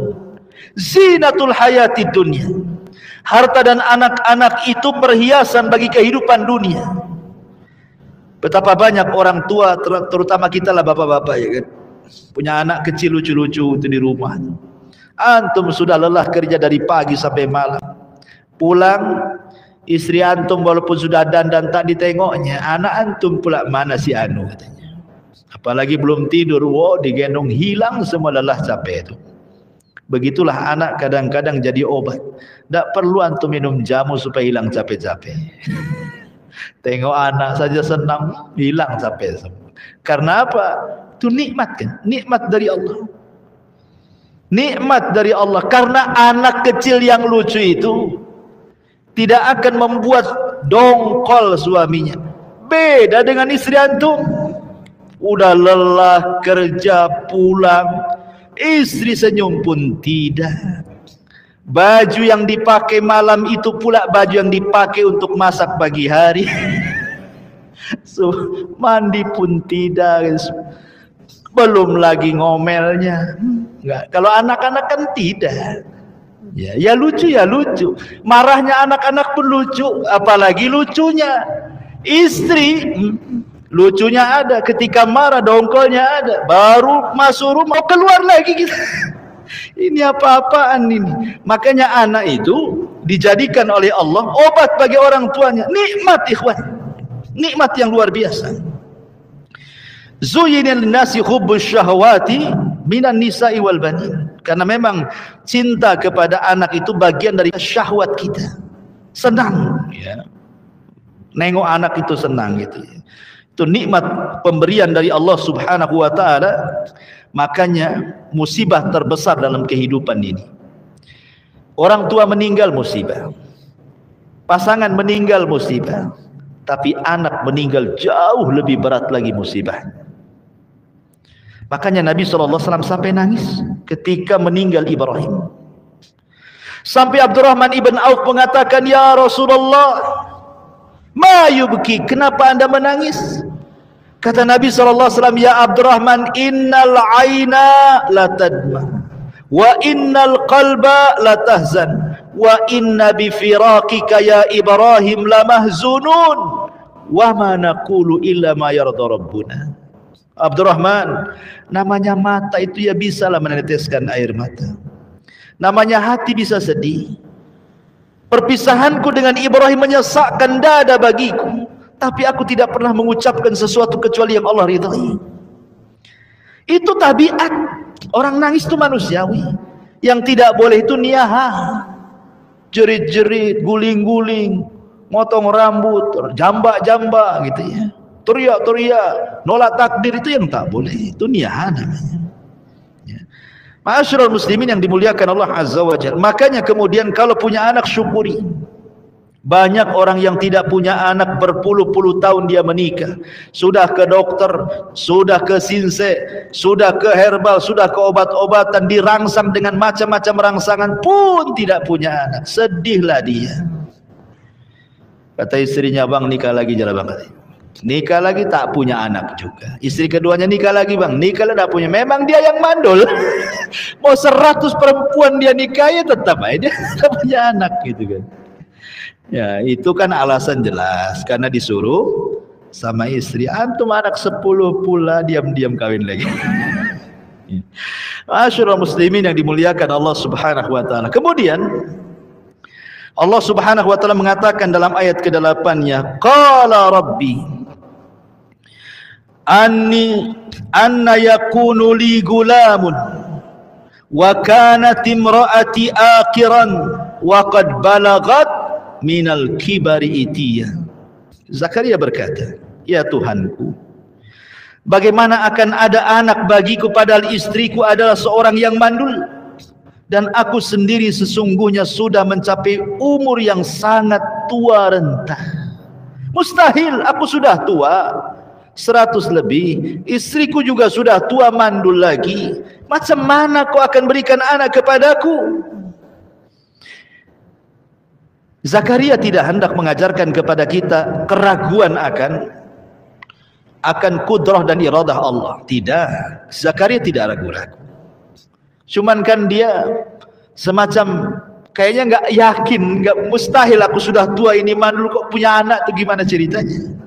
zinatul hayatid dunya. Harta dan anak-anak itu perhiasan bagi kehidupan dunia. Betapa banyak orang tua, terutama kita lah bapak-bapak, ya kan, punya anak kecil lucu-lucu itu di rumah. Antum sudah lelah kerja dari pagi sampai malam, pulang istri antum walaupun sudah dandan tak ditengoknya, anak antum pula mana si anu katanya. Apalagi belum tidur, wow, digendong hilang semua lelah capek itu. Begitulah anak kadang-kadang jadi obat. Tak perlu antum minum jamu supaya hilang capek-capek. Tengok anak saja senang, hilang capek semua. Karena apa? Itu nikmat kan? Nikmat dari Allah. Nikmat dari Allah. Karena anak kecil yang lucu itu tidak akan membuat dongkol suaminya. Beda dengan istri antum. Udah lelah kerja pulang, istri senyum pun tidak. Baju yang dipakai malam itu pula baju yang dipakai untuk masak pagi hari. So, mandi pun tidak. Belum lagi ngomelnya. Enggak. Kalau anak-anak kan tidak. Ya lucu ya lucu. Marahnya anak-anak pun lucu, apalagi lucunya istri. Lucunya ada, ketika marah dongkolnya ada. Baru masuk rumah keluar lagi kita. Ini apa-apaan ini? Makanya anak itu dijadikan oleh Allah obat bagi orang tuanya. Nikmat ikhwan. Nikmat yang luar biasa. Zuyyina lin-nasi hubbus syahawati minan nisa'i wal banin. Karena memang cinta kepada anak itu bagian dari syahwat kita. Senang, ya. Nengok anak itu senang gitu. Itu nikmat pemberian dari Allah Subhanahu wa taala. Makanya musibah terbesar dalam kehidupan ini, orang tua meninggal musibah, pasangan meninggal musibah, tapi anak meninggal jauh lebih berat lagi musibah. Makanya Nabi SAW sampai nangis ketika meninggal Ibrahim. Sampai Abdurrahman ibn Auf mengatakan, ya Rasulullah, ma Ma yubki, kenapa anda menangis? Kata Nabi SAW, ya Abdurrahman, innal aina la tadma, wa innal qalba la tahzan, wa inna bi firaqika ya Ibrahim la mahzunun, wa ma naqulu illa ma yarda rabbuna. Abdurrahman, namanya mata itu ya bisalah meneteskan air mata, namanya hati bisa sedih. Perpisahanku dengan Ibrahim menyesakkan dada bagiku, tapi aku tidak pernah mengucapkan sesuatu kecuali yang Allah ridhai. Itu tabiat. Orang nangis itu manusiawi. Yang tidak boleh itu niyaha, jerit-jerit, guling-guling, motong rambut, jambak-jambak gitu ya, teriak-teriak, nolak takdir, itu yang tak boleh. Itu niyaha namanya. Ma'asyiral muslimin yang dimuliakan Allah Azza wa Jalla. Makanya kemudian kalau punya anak syukuri. Banyak orang yang tidak punya anak berpuluh-puluh tahun dia menikah, sudah ke dokter, sudah ke sinse, sudah ke herbal, sudah ke obat-obatan, dirangsang dengan macam-macam rangsangan pun tidak punya anak. Sedihlah dia. Kata istrinya, bang nikah lagi jalan bang. Nikah lagi tak punya anak juga. Istri keduanya nikah lagi bang, nikah lagi tak punya. Memang dia yang mandul. Mau 100 perempuan dia nikahnya tetap aja dia tak punya anak gitu kan. Ya itu kan alasan jelas, karena disuruh sama istri. Antum anak 10 pula diam-diam kawin lagi. Ma'asyiral muslimin yang dimuliakan Allah Subhanahu wa taala. Kemudian Allah Subhanahu wa taala mengatakan dalam ayat ke-8-nya, qala rabbi anna yakunu li gulamun wa kanat imraati aqiran wa qad balagat minal kibari itiyah. Zakaria berkata, ya Tuhanku, bagaimana akan ada anak bagiku padahal istriku adalah seorang yang mandul, dan aku sendiri sesungguhnya sudah mencapai umur yang sangat tua renta. Mustahil, aku sudah tua 100 lebih, istriku juga sudah tua mandul lagi. Macam mana kau akan berikan anak kepadaku? Zakaria tidak hendak mengajarkan kepada kita keraguan akan kudrah dan iradah Allah. Tidak, Zakaria tidak ragu-ragu. Cuman kan dia semacam kayaknya nggak yakin, nggak, mustahil aku sudah tua ini mandul kok punya anak, itu gimana ceritanya?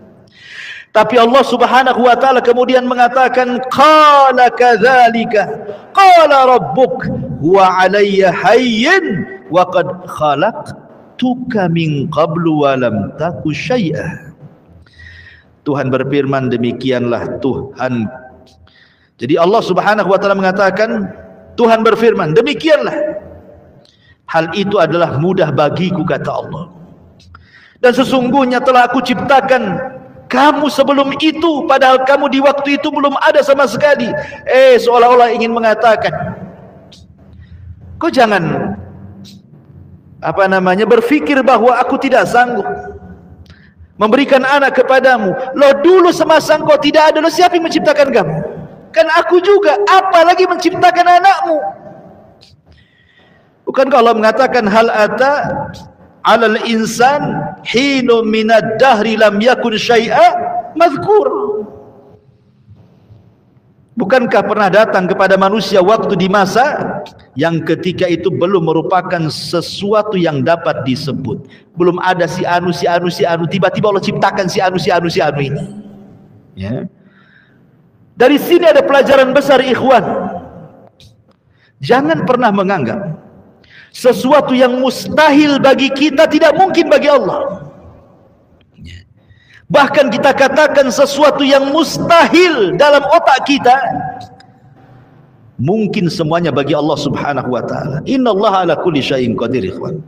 Tapi Allah Subhanahu wa taala kemudian mengatakan, qala kadzalika qala rabbuk huwa 'alayya hayyin wa qad khalaqtuka min qablu wa lam taku syai'a. Tuhan berfirman, demikianlah Tuhan. Jadi Allah Subhanahu wa taala mengatakan, Tuhan berfirman, demikianlah hal itu adalah mudah bagiku, kata Allah. Dan sesungguhnya telah aku ciptakan kamu sebelum itu, padahal kamu di waktu itu belum ada sama sekali. Seolah-olah ingin mengatakan, kau jangan berpikir bahwa aku tidak sanggup memberikan anak kepadamu. Loh, dulu semasa engkau tidak ada, loh siapa yang menciptakan kamu? Kan aku juga, apalagi menciptakan anakmu. Bukankah Allah mengatakan, hal ata 'alal insan hinu minad dahri lam yakun syai'a madhkur. Bukankah pernah datang kepada manusia waktu di masa yang ketika itu belum merupakan sesuatu yang dapat disebut, belum ada si anu, tiba-tiba Allah ciptakan si anu ini. Ya. Dari sini ada pelajaran besar, ikhwan. Jangan pernah menganggap sesuatu yang mustahil bagi kita tidak mungkin bagi Allah. Bahkan kita katakan sesuatu yang mustahil dalam otak kita mungkin semuanya bagi Allah Subhanahu wa taala. Innallaha ala kulli syai'in qadir, ikhwan.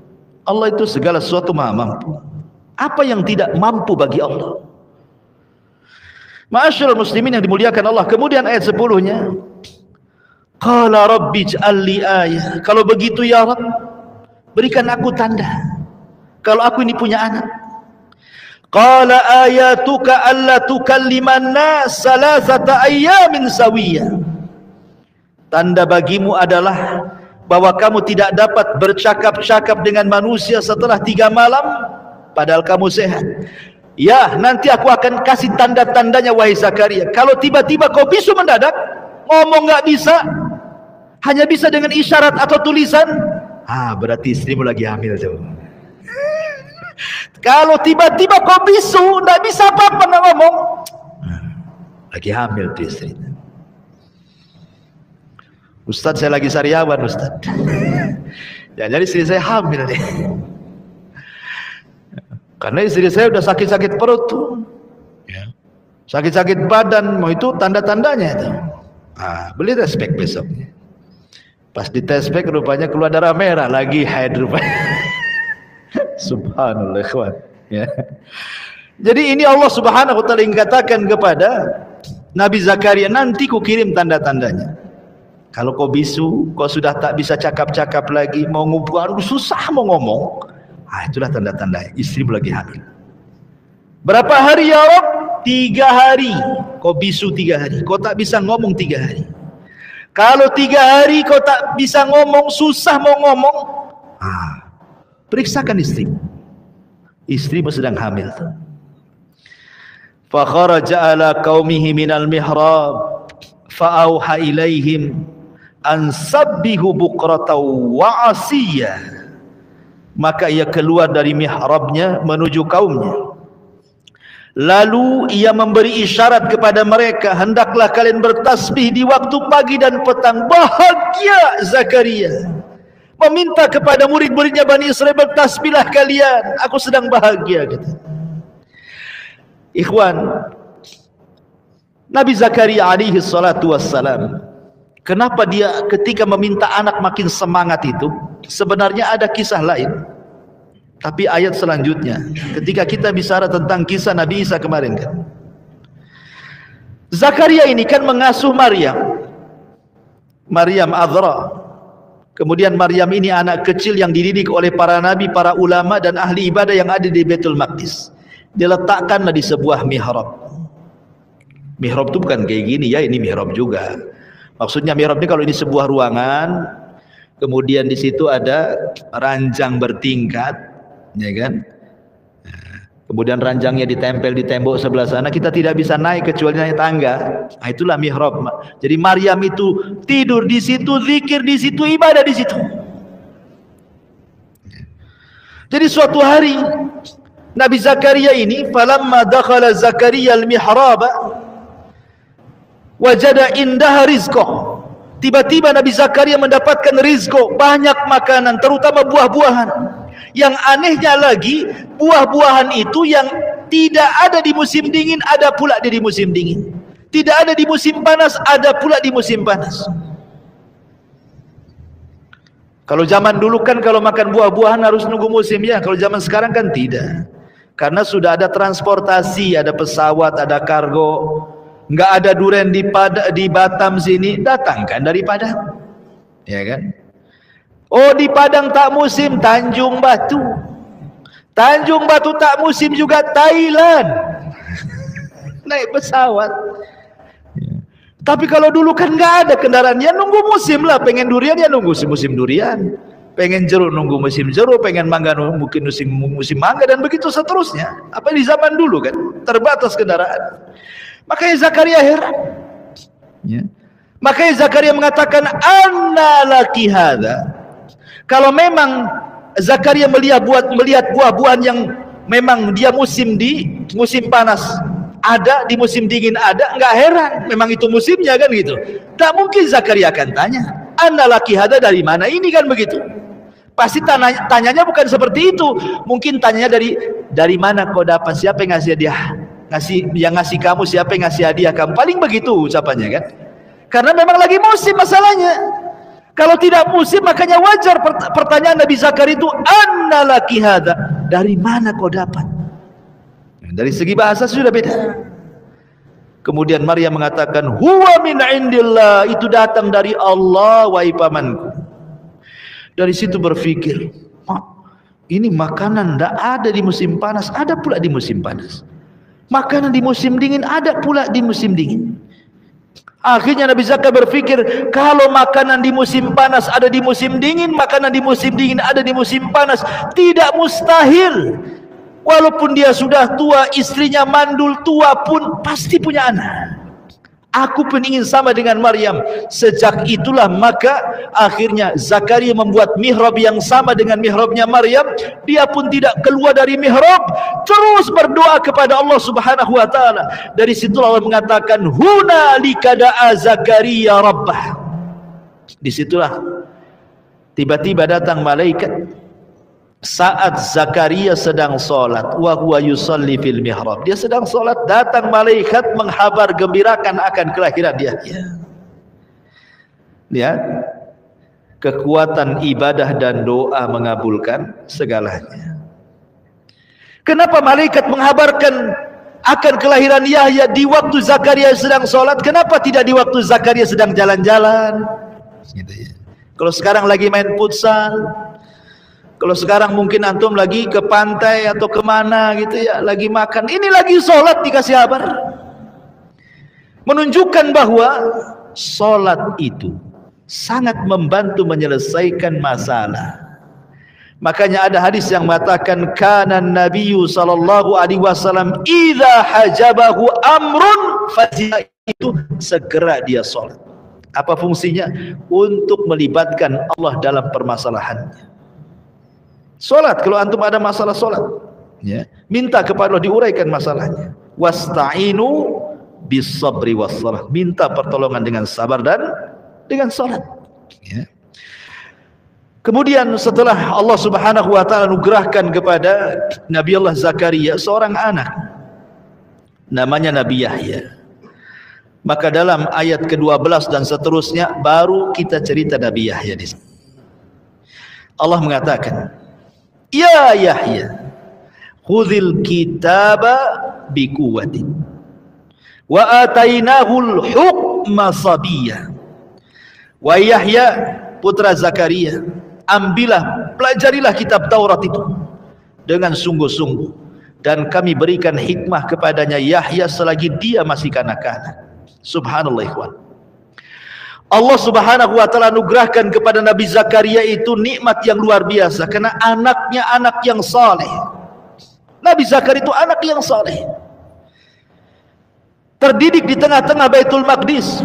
Allah itu segala sesuatu maha mampu. Apa yang tidak mampu bagi Allah? Ma'asyiral muslimin yang dimuliakan Allah. Kemudian ayat 10-nya, qala rabbi ij'al li ayah. Kalau begitu ya Rabb, berikan aku tanda kalau aku ini punya anak. Qala ayatuka alla tukalliman nas salasata ayyamin sawiyya. Tanda bagimu adalah bahwa kamu tidak dapat bercakap-cakap dengan manusia setelah 3 malam padahal kamu sehat. Ya, nanti aku akan kasih tanda-tandanya wahai Zakaria. Kalau tiba-tiba kau bisu mendadak, ngomong nggak bisa, hanya bisa dengan isyarat atau tulisan, berarti istrimu lagi hamil tuh. Kalau tiba-tiba kau bisu, nggak bisa apa-apa nggak ngomong, lagi hamil tuh istri. Ustadz, saya lagi sariawan Ustadz. Ya, jadi istri saya hamil nih. Karena istri saya udah sakit-sakit perut tuh, sakit-sakit badan, mau itu tanda-tandanya itu. Beli tespek besoknya. Pas di tespek rupanya keluar darah merah, lagi haid rupanya. Subhanallah ikhwan. Ya. Jadi ini Allah Subhanahu wa taala yang katakan kepada Nabi Zakaria, nanti ku kirim tanda-tandanya. Kalau kau bisu, kau sudah tak bisa cakap-cakap lagi, mau ngubah, susah mau ngomong, itulah tanda-tanda istrimu lagi hamil. Berapa hari ya Rob? 3 hari. Kau bisu 3 hari, kau tak bisa ngomong 3 hari. Kalau 3 hari kau tak bisa ngomong, susah mau ngomong, periksakan istrimu sedang hamil. Fa kharaja ala qaumihi minal mihrab fa auha ilaihim an sabbihu bukratan wa asiyya. Maka ia keluar dari mihrabnya menuju kaumnya. Lalu ia memberi isyarat kepada mereka, hendaklah kalian bertasbih di waktu pagi dan petang. Bahagia Zakaria meminta kepada murid-muridnya Bani Israel, bertasbihlah kalian, aku sedang bahagia, kata. Ikhwan, Nabi Zakaria alaihi salatu wassalam, kenapa dia ketika meminta anak makin semangat itu? Sebenarnya ada kisah lain, tapi ayat selanjutnya ketika kita bicara tentang kisah Nabi Isa kemarin kan, Zakaria ini kan mengasuh Maryam Azra. Kemudian Maryam ini anak kecil yang dididik oleh para nabi, para ulama dan ahli ibadah yang ada di Baitul Maqdis. Diletakkanlah di sebuah mihrab. Mihrab itu bukan kayak gini ya, ini mihrab juga. Maksudnya mihrab ini kalau ini sebuah ruangan, kemudian di situ ada ranjang bertingkat, ya kan? Kemudian ranjangnya ditempel di tembok sebelah sana, kita tidak bisa naik kecuali naik tangga. Itulah mihrab. Jadi Maryam itu tidur di situ, zikir di situ, ibadah di situ. Jadi suatu hari Nabi Zakaria ini, falamma dakhala Zakaria al-mihraba wajada indaha rizqah. Tiba-tiba Nabi Zakaria mendapatkan rizqah, banyak makanan, terutama buah-buahan. Yang anehnya lagi, buah-buahan itu yang tidak ada di musim dingin, ada pula di musim dingin. Tidak ada di musim panas, ada pula di musim panas. Kalau zaman dulu kan kalau makan buah-buahan harus nunggu musim ya. Kalau zaman sekarang kan tidak. Karena sudah ada transportasi, ada pesawat, ada kargo. Nggak ada durian di Batam sini, datangkan dari Padang. Ya kan? Oh, di Padang tak musim, Tanjung Batu. Tanjung Batu tak musim juga, Thailand. Naik pesawat. Tapi kalau dulu kan nggak ada kendaraan, ya nunggu musim lah. Pengen durian ya nunggu musim durian, pengen jeruk nunggu musim jeruk, pengen mangga mungkin musim mangga, dan begitu seterusnya. Apa di zaman dulu kan terbatas kendaraan. Makanya Zakaria heran. Ya. Makanya Zakaria mengatakan, anna laki hadza. Kalau memang Zakaria melihat buah-buahan yang memang dia musim panas ada, di musim dingin ada, enggak heran, memang itu musimnya kan gitu. Tak mungkin Zakaria akan tanya, "Anna laki hada, dari mana ini?" kan begitu. Pasti tanyanya bukan seperti itu. Mungkin tanyanya dari mana kau dapat, siapa yang ngasih hadiah? Yang ngasih kamu siapa, yang ngasih hadiah kamu? Paling begitu ucapannya kan. Karena memang lagi musim masalahnya. Kalau tidak musim, makanya wajar pertanyaan Nabi Zakaria itu, anna laki hada, dari mana kau dapat? Dari segi bahasa sudah beda. Kemudian Maryam mengatakan, huwa min indillah, itu datang dari Allah wahai pamanku. Dari situ berpikir, ini makanan tidak ada di musim panas, ada pula di musim panas. Makanan di musim dingin ada pula di musim dingin. Akhirnya Nabi Zakaria berpikir, kalau makanan di musim panas ada di musim dingin, makanan di musim dingin ada di musim panas, tidak mustahil Walaupun dia sudah tua, istrinya mandul, tua pun pasti punya anak. Aku pun ingin sama dengan Maryam. Sejak itulah maka akhirnya Zakaria membuat mihrab yang sama dengan mihrabnya Maryam. Dia pun tidak keluar dari mihrab, terus berdoa kepada Allah Subhanahu wa taala. Dari situ Allah mengatakan, hunalika da'a Zakaria rabbah. Disitulah tiba-tiba datang malaikat saat Zakaria sedang solat, wa huwa yusalli fil mihrab. Dia sedang solat, datang malaikat menghabar gembirakan akan kelahiran Yahya. Lihat kekuatan ibadah dan doa mengabulkan segalanya. Kenapa malaikat menghabarkan akan kelahiran Yahya di waktu Zakaria sedang solat? Kenapa tidak di waktu Zakaria sedang jalan-jalan? Gitu ya. Kalau sekarang lagi main futsal, kalau sekarang mungkin antum lagi ke pantai atau kemana gitu ya, lagi makan, ini lagi sholat dikasih kabar. Menunjukkan bahwa sholat itu sangat membantu menyelesaikan masalah. Makanya ada hadis yang mengatakan, kana nabiyyu sallallahu alaihi wasallam idza hajabahu amrun fazia, itu segera dia sholat. Apa fungsinya? Untuk melibatkan Allah dalam permasalahannya. Solat, kalau antum ada masalah solat, ya, minta kepada Allah diuraikan masalahnya. Wasta'inu bis sabri was salat, minta pertolongan dengan sabar dan dengan salat. Ya. Kemudian setelah Allah Subhanahu wa taala anugerahkan kepada Nabi Allah Zakaria seorang anak, namanya Nabi Yahya. Maka dalam ayat ke-12 dan seterusnya baru kita cerita Nabi Yahya di sini. Allah mengatakan, ya Yahya, khudhil kitaba biquwwatin wa atainahul hukma sabiyya. Wa Yahya putra Zakaria, ambillah, pelajarilah kitab Taurat itu dengan sungguh-sungguh, dan kami berikan hikmah kepadanya Yahya selagi dia masih kanak-kanak. Subhanallah ikhwan. Allah Subhanahu wa taala anugerahkan kepada Nabi Zakaria itu nikmat yang luar biasa karena anaknya anak yang saleh. Nabi Zakaria itu anak yang saleh. Terdidik di tengah-tengah Baitul Maqdis.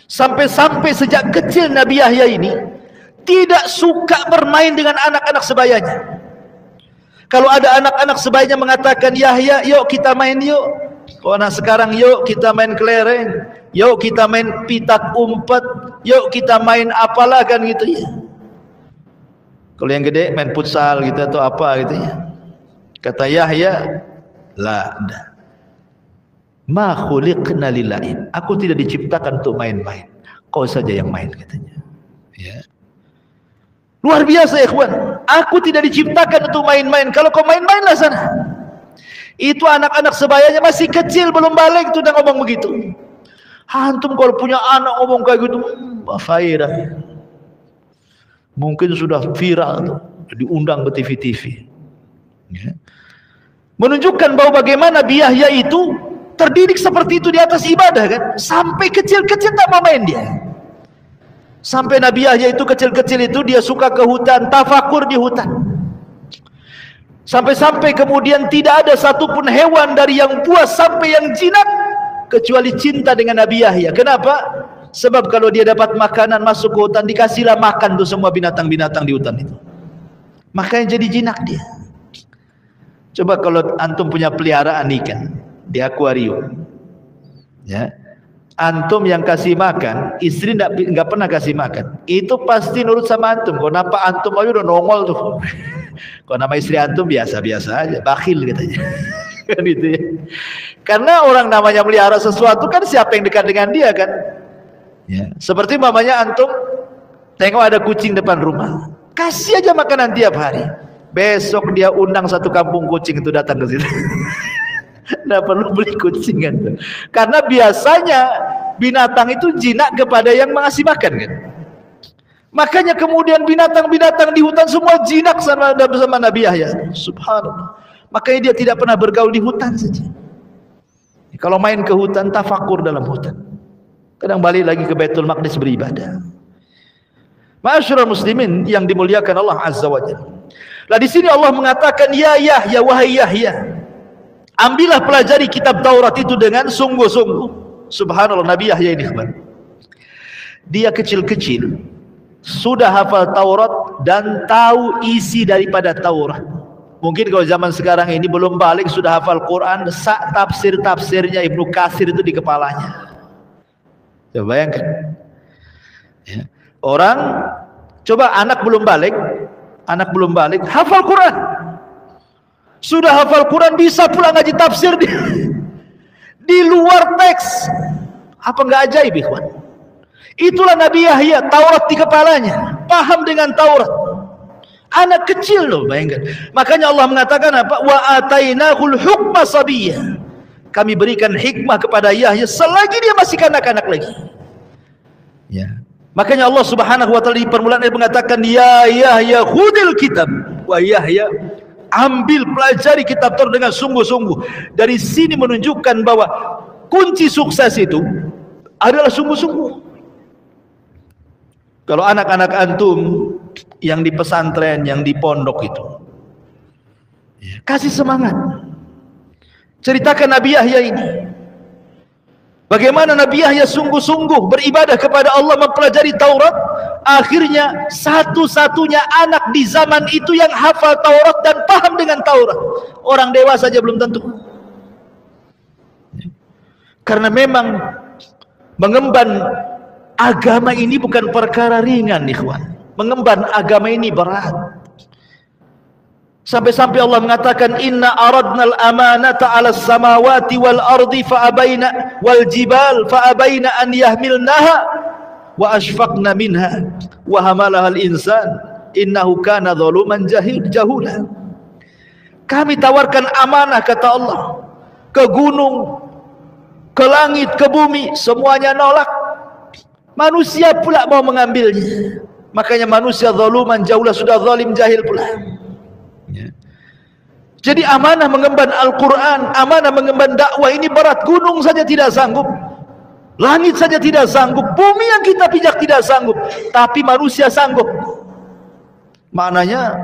Sampai-sampai sejak kecil Nabi Yahya ini tidak suka bermain dengan anak-anak sebayanya. Kalau ada anak-anak sebayanya mengatakan, Yahya, yuk kita main yuk. Kalau anak sekarang, yuk kita main kelereng, yuk kita main pitak umpet, yuk kita main apalah kan gitu ya. Kalau yang gede main futsal gitu atau apa gitu ya. Kata Yahya, la, ma khuliqna lil'aib. Aku tidak diciptakan untuk main-main. Kau saja yang main katanya. Ya. Luar biasa ya ikhwan. Aku tidak diciptakan untuk main-main. Kalau kau main-mainlah sana. Itu anak-anak sebayanya masih kecil, belum balik itu udah ngomong begitu. Antum kalau punya anak ngomong kayak gitu, faedah. Mungkin sudah viral tuh, diundang ke TV-TV. Ya. Menunjukkan bahwa bagaimana Nabi Yahya itu terdidik seperti itu di atas ibadah kan. Sampai kecil-kecil tak mau main dia. Sampai Nabi Yahya itu kecil-kecil itu dia suka ke hutan, tafakur di hutan. Sampai-sampai kemudian tidak ada satupun hewan dari yang buas sampai yang jinak kecuali cinta dengan Nabi Yahya. Kenapa? Sebab kalau dia dapat makanan masuk ke hutan, dikasihlah makan tuh semua binatang-binatang di hutan itu. Makanya jadi jinak dia. Coba kalau antum punya peliharaan ikan di akuarium, ya, antum yang kasih makan, istri nggak pernah kasih makan, itu pasti nurut sama antum. Kalau nampak antum aja udah nongol tuh. Kalau nama istri antum biasa-biasa aja, bakhil katanya. Kan gitu ya. Karena orang namanya melihara sesuatu kan siapa yang dekat dengan dia kan. Ya. Seperti mamanya antum tengok ada kucing depan rumah, kasih aja makanan tiap hari. Besok dia undang satu kampung kucing itu datang ke situ. Nggak perlu beli kucing kan. Karena biasanya binatang itu jinak kepada yang mengasih makan kan. Makanya kemudian binatang-binatang di hutan semua jinak sama Nabi Yahya. Subhanallah. Makanya dia tidak pernah bergaul di hutan saja. Kalau main ke hutan, tafakur dalam hutan. Kadang balik lagi ke Baitul Maqdis beribadah. Ma'asyiral muslimin yang dimuliakan Allah Azza wa Jalla. Lah di sini Allah mengatakan, ya Yahya, wahai Yahya, ambillah pelajari kitab Taurat itu dengan sungguh-sungguh. Subhanallah, Nabi Yahya ini dia kecil-kecil sudah hafal Taurat dan tahu isi daripada Taurat. Mungkin kalau zaman sekarang ini belum balik sudah hafal Quran, tafsir-tafsirnya Ibnu Katsir itu di kepalanya. Coba bayangkan. Ya. Orang, coba anak belum balik, hafal Quran. Sudah hafal Quran, bisa pula ngaji tafsir di luar teks. Apa enggak ajaib, ikhwan? Itulah Nabi Yahya, Taurat di kepalanya, paham dengan Taurat. Anak kecil loh, bayangkan. Makanya Allah mengatakan apa? Wa atainahul hukma sabiyya. Kami berikan hikmah kepada Yahya selagi dia masih kanak-kanak lagi. Ya. Makanya Allah Subhanahu wa taala di permulaan ayat mengatakan, ya Yahya khudil kitab. Wa Yahya, ambil pelajari kitab Taurat dengan sungguh-sungguh. Dari sini menunjukkan bahwa kunci sukses itu adalah sungguh-sungguh. Kalau anak-anak antum yang di pesantren, yang di pondok itu, ya, kasih semangat. Ceritakan Nabi Yahya ini, bagaimana Nabi Yahya sungguh-sungguh beribadah kepada Allah, mempelajari Taurat. Akhirnya satu-satunya anak di zaman itu yang hafal Taurat dan paham dengan Taurat. Orang dewasa saja belum tentu. Karena memang mengemban agama ini bukan perkara ringan, ikhwan. Mengemban agama ini berat. Sampai-sampai Allah mengatakan, inna aradnal amanata 'alas samawati wal ardi fa'abaina wal jibal fa'abaina an yahmilnaha wa ashfaqna minha wa hamalahal insan innahu kana zaluman jahula. Kami tawarkan amanah, kata Allah, ke gunung, ke langit, ke bumi, semuanya nolak. Manusia pula mau mengambilnya. Makanya manusia zaluman jahula, sudah zalim jahil pula. Ya. Jadi amanah mengemban Al-Quran, amanah mengemban dakwah ini berat. Gunung saja tidak sanggup, langit saja tidak sanggup, bumi yang kita pijak tidak sanggup, tapi manusia sanggup. Maknanya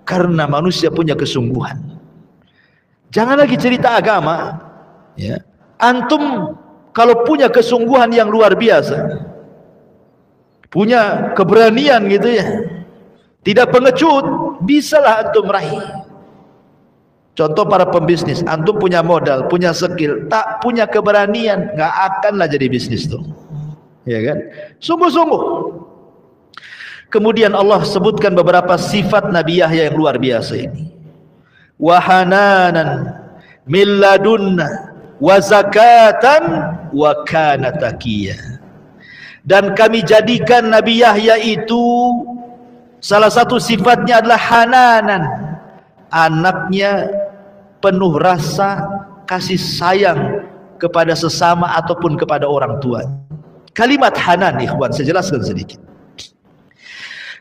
karena manusia punya kesungguhan. Jangan lagi cerita agama, ya. Antum kalau punya kesungguhan yang luar biasa, punya keberanian gitu ya, tidak pengecut, bisalah antum raih. Contoh para pembisnis, antum punya modal, punya skill, tak punya keberanian, nggak akanlah jadi bisnis tuh, ya kan? Sungguh-sungguh. Kemudian Allah sebutkan beberapa sifat Nabi Yahya yang luar biasa ini. Wahananan min ladunna wa zakatan wa kana taqiyya. Dan kami jadikan Nabi Yahya itu salah satu sifatnya adalah hananan. Anaknya penuh rasa kasih sayang kepada sesama ataupun kepada orang tua. Kalimat hanan, ikhwan, saya jelaskan sedikit.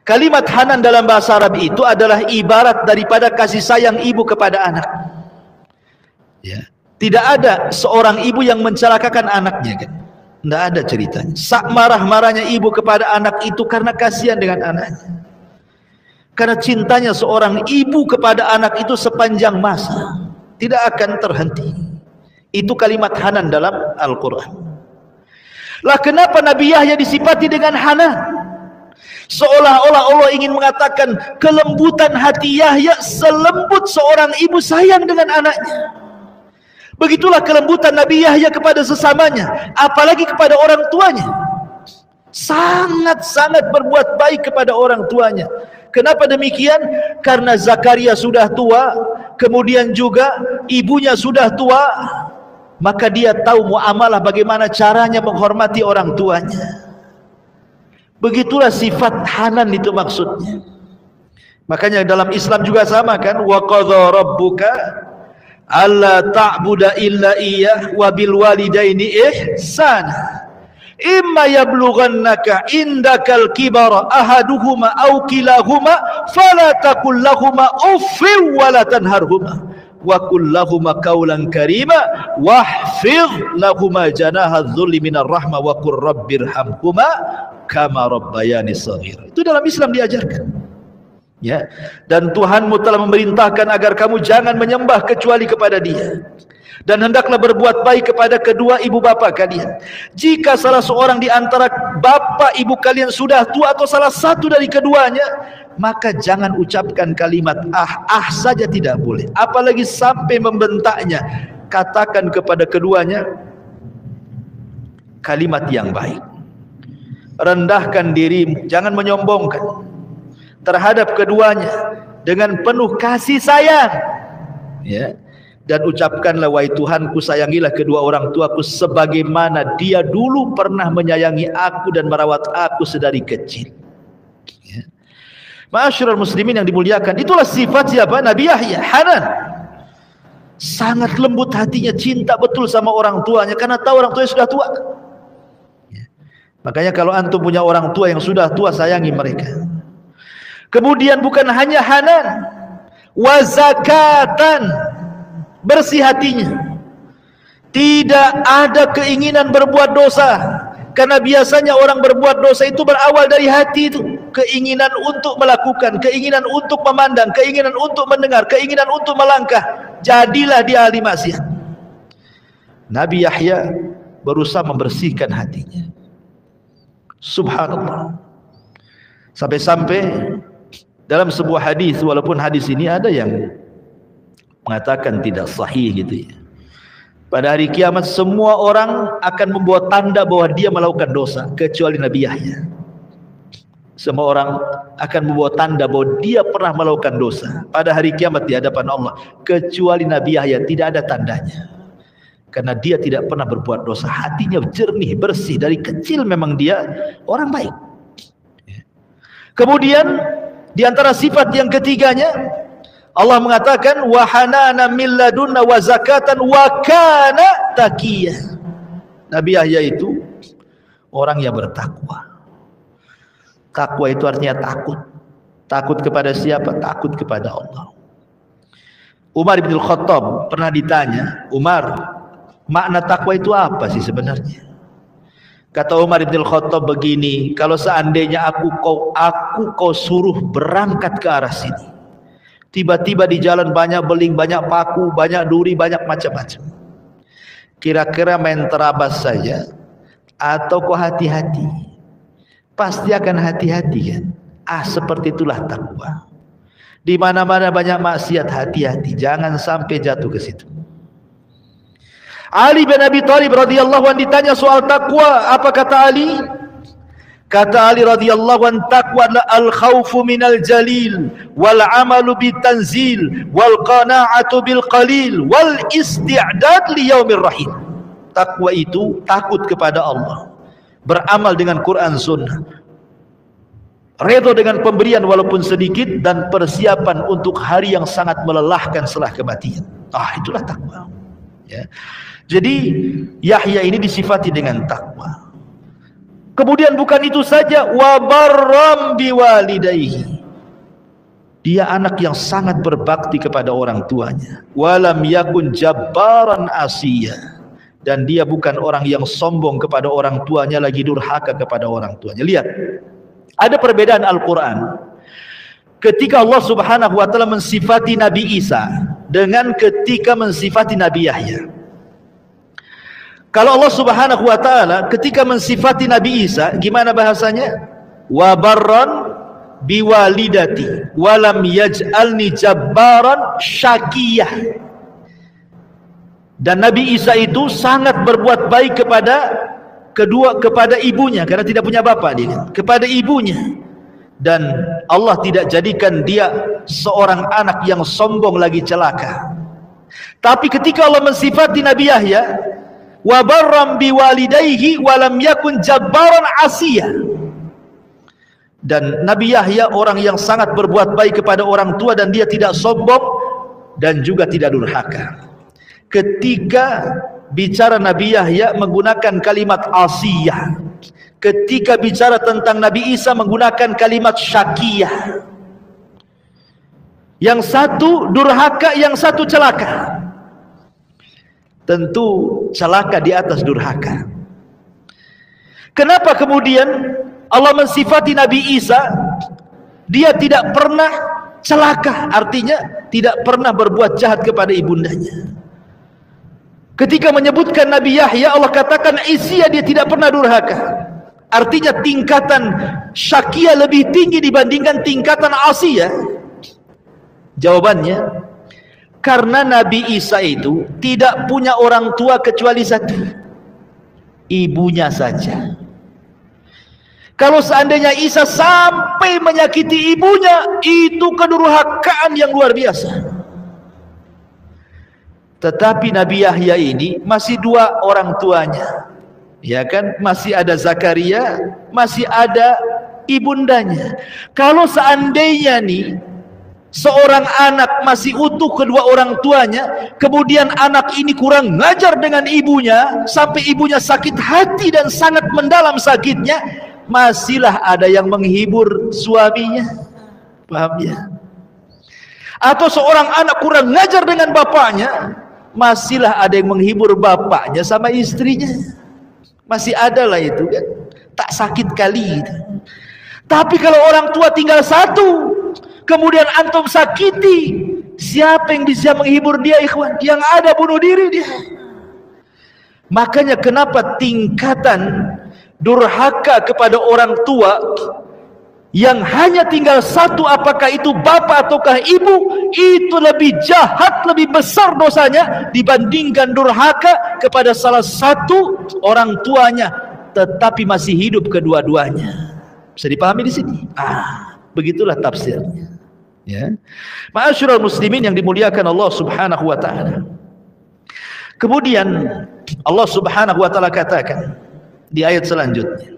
Kalimat hanan dalam bahasa Arab itu adalah ibarat daripada kasih sayang ibu kepada anak. Ya. Tidak ada seorang ibu yang mencelakakan anaknya, kan? Tidak ada ceritanya. Sak marah-marahnya ibu kepada anak itu karena kasihan dengan anaknya. Karena cintanya seorang ibu kepada anak itu sepanjang masa, tidak akan terhenti. Itu kalimat hanan dalam Al-Quran. Lah kenapa Nabi Yahya disifati dengan hanan? Seolah-olah Allah ingin mengatakan kelembutan hati Yahya selembut seorang ibu sayang dengan anaknya. Begitulah kelembutan Nabi Yahya kepada sesamanya, apalagi kepada orang tuanya. Sangat-sangat berbuat baik kepada orang tuanya. Kenapa demikian? Karena Zakaria sudah tua, kemudian juga ibunya sudah tua, maka dia tahu muamalah, bagaimana caranya menghormati orang tuanya. Begitulah sifat hanan itu maksudnya. Makanya dalam Islam juga sama, kan? Wa qadha rabbuka alla ta'budu illa iyyah wa bil walidaini ihsana imma yablughannaka indakal kibara ahaduhuma aw kilahuma fala taqul lahumā uffin wa la tanharhumā wa qul lahumā qawlan karīmā wahfidh lahumā janāha adh-dhulli minar rahmah wa qur rabbirhamhumā kama rabbayani shaghira. Itu dalam Islam diajarkan. Ya, dan Tuhanmu telah memerintahkan agar kamu jangan menyembah kecuali kepada Dia, dan hendaklah berbuat baik kepada kedua ibu bapa kalian. Jika salah seorang di antara bapa ibu kalian sudah tua atau salah satu dari keduanya, maka jangan ucapkan kalimat saja tidak boleh, apalagi sampai membentaknya. Katakan kepada keduanya kalimat yang baik. Rendahkan dirimu, jangan menyombongkan terhadap keduanya dengan penuh kasih sayang, ya. Dan ucapkanlah, wahai Tuhanku, sayangilah kedua orang tuaku sebagaimana dia dulu pernah menyayangi aku dan merawat aku sedari kecil. Ya. Ma'asyiral muslimin yang dimuliakan, itulah sifat siapa? Nabi Yahya, Hanan. Sangat lembut hatinya, cinta betul sama orang tuanya karena tahu orang tuanya sudah tua. Ya. Makanya kalau antum punya orang tua yang sudah tua, sayangi mereka. Kemudian bukan hanya Hanan, wa zakatan, bersih hatinya, tidak ada keinginan berbuat dosa. Karena biasanya orang berbuat dosa itu berawal dari hati itu, keinginan untuk melakukan, keinginan untuk memandang, keinginan untuk mendengar, keinginan untuk melangkah. Jadilah dia ahli maksiat. Nabi Yahya berusaha membersihkan hatinya. Subhanallah. Sampai-sampai dalam sebuah hadis, walaupun hadis ini ada yang mengatakan tidak sahih gitu ya, pada hari kiamat semua orang akan membawa tanda bahwa dia melakukan dosa kecuali Nabi Yahya. Semua orang akan membawa tanda bahwa dia pernah melakukan dosa pada hari kiamat di hadapan Allah, kecuali Nabi Yahya tidak ada tandanya, karena dia tidak pernah berbuat dosa. Hatinya jernih, bersih, dari kecil memang dia orang baik. Kemudian di antara sifat yang ketiganya, Allah mengatakan wa hanana min ladunna wa zakatan wa kana taqiyya. Nabi Yahya itu orang yang bertakwa. Takwa itu artinya takut. Takut kepada siapa? Takut kepada Allah. Umar bin Khattab pernah ditanya, Umar, makna takwa itu apa sih sebenarnya? Kata Umar bin Khattab begini, kalau seandainya aku kau suruh berangkat ke arah sini, tiba-tiba di jalan banyak beling, banyak paku, banyak duri, banyak macam-macam, kira-kira main terabas saja atau kau hati-hati? Pasti akan hati-hati kan? Seperti itulah takwa. Di mana-mana banyak maksiat, hati-hati, jangan sampai jatuh ke situ. Ali bin Abi Thalib radhiyallahu anhu ditanya soal takwa, apa kata Ali? Kata Ali radhiyallahu anhu, takwa adalah al-khawfu minal jalil wal amalu bitanzil wal qana'atu bil qalil wal isti'dad li yaumir rahim. Takwa itu takut kepada Allah, beramal dengan Quran Sunnah, redha dengan pemberian walaupun sedikit, dan persiapan untuk hari yang sangat melelahkan setelah kematian. Itulah takwa. Ya. Jadi Yahya ini disifati dengan takwa. Kemudian bukan itu saja, wa barram biwalidayhi. Dia anak yang sangat berbakti kepada orang tuanya. Walam yakun jabbaran asiyya. Dan dia bukan orang yang sombong kepada orang tuanya, lagi durhaka kepada orang tuanya. Lihat, ada perbedaan Al-Quran ketika Allah subhanahu wa ta'ala mensifati Nabi Isa dengan ketika mensifati Nabi Yahya. Kalau Allah subhanahu wa ta'ala ketika mensifati Nabi Isa, gimana bahasanya? Wa barran biwalidati walam yaj'alni jabbaran syakiyah. Dan Nabi Isa itu sangat berbuat baik kepada ibunya, karena tidak punya bapak dia, kepada ibunya. Dan Allah tidak jadikan dia seorang anak yang sombong lagi celaka. Tapi ketika Allah mensifati Nabi Yahya, wa barram biwalidayhi wa lam yakun jabbaran asiyya. Dan Nabi Yahya orang yang sangat berbuat baik kepada orang tua, dan dia tidak sombong dan juga tidak durhaka. Ketika bicara Nabi Yahya menggunakan kalimat asiyah, ketika bicara tentang Nabi Isa menggunakan kalimat syakiyah. Yang satu durhaka, yang satu celaka. Tentu celaka di atas durhaka. Kenapa kemudian Allah mensifati Nabi Isa Dia tidak pernah celaka, artinya tidak pernah berbuat jahat kepada ibundanya. Ketika menyebutkan Nabi Yahya, Allah katakan Isya, dia tidak pernah durhaka. Artinya tingkatan Syakiyah lebih tinggi dibandingkan tingkatan Asiyah. Jawabannya, karena Nabi Isa itu tidak punya orang tua kecuali satu, ibunya saja. Kalau seandainya Isa sampai menyakiti ibunya, itu kedurhakaan yang luar biasa. Tetapi Nabi Yahya ini masih dua orang tuanya, ya kan? Masih ada Zakaria, masih ada ibundanya. Kalau seandainya nih seorang anak masih utuh kedua orang tuanya, kemudian anak ini kurang ngajar dengan ibunya sampai ibunya sakit hati dan sangat mendalam sakitnya, masihlah ada yang menghibur suaminya. Paham ya? Atau seorang anak kurang ngajar dengan bapaknya, masihlah ada yang menghibur bapaknya sama istrinya. Masih ada lah itu kan, tak sakit kali itu. Tapi kalau orang tua tinggal satu, kemudian antum sakiti, siapa yang bisa menghibur dia, ikhwan? Yang ada bunuh diri dia. Makanya kenapa tingkatan durhaka kepada orang tua yang hanya tinggal satu, apakah itu bapak ataukah ibu, itu lebih jahat, lebih besar dosanya dibandingkan durhaka kepada salah satu orang tuanya tetapi masih hidup kedua-duanya. Bisa dipahami di sini? Begitulah tafsirnya. Ya. Ma'asyiral muslimin yang dimuliakan Allah Subhanahu wa taala. Kemudian Allah Subhanahu wa taala katakan di ayat selanjutnya,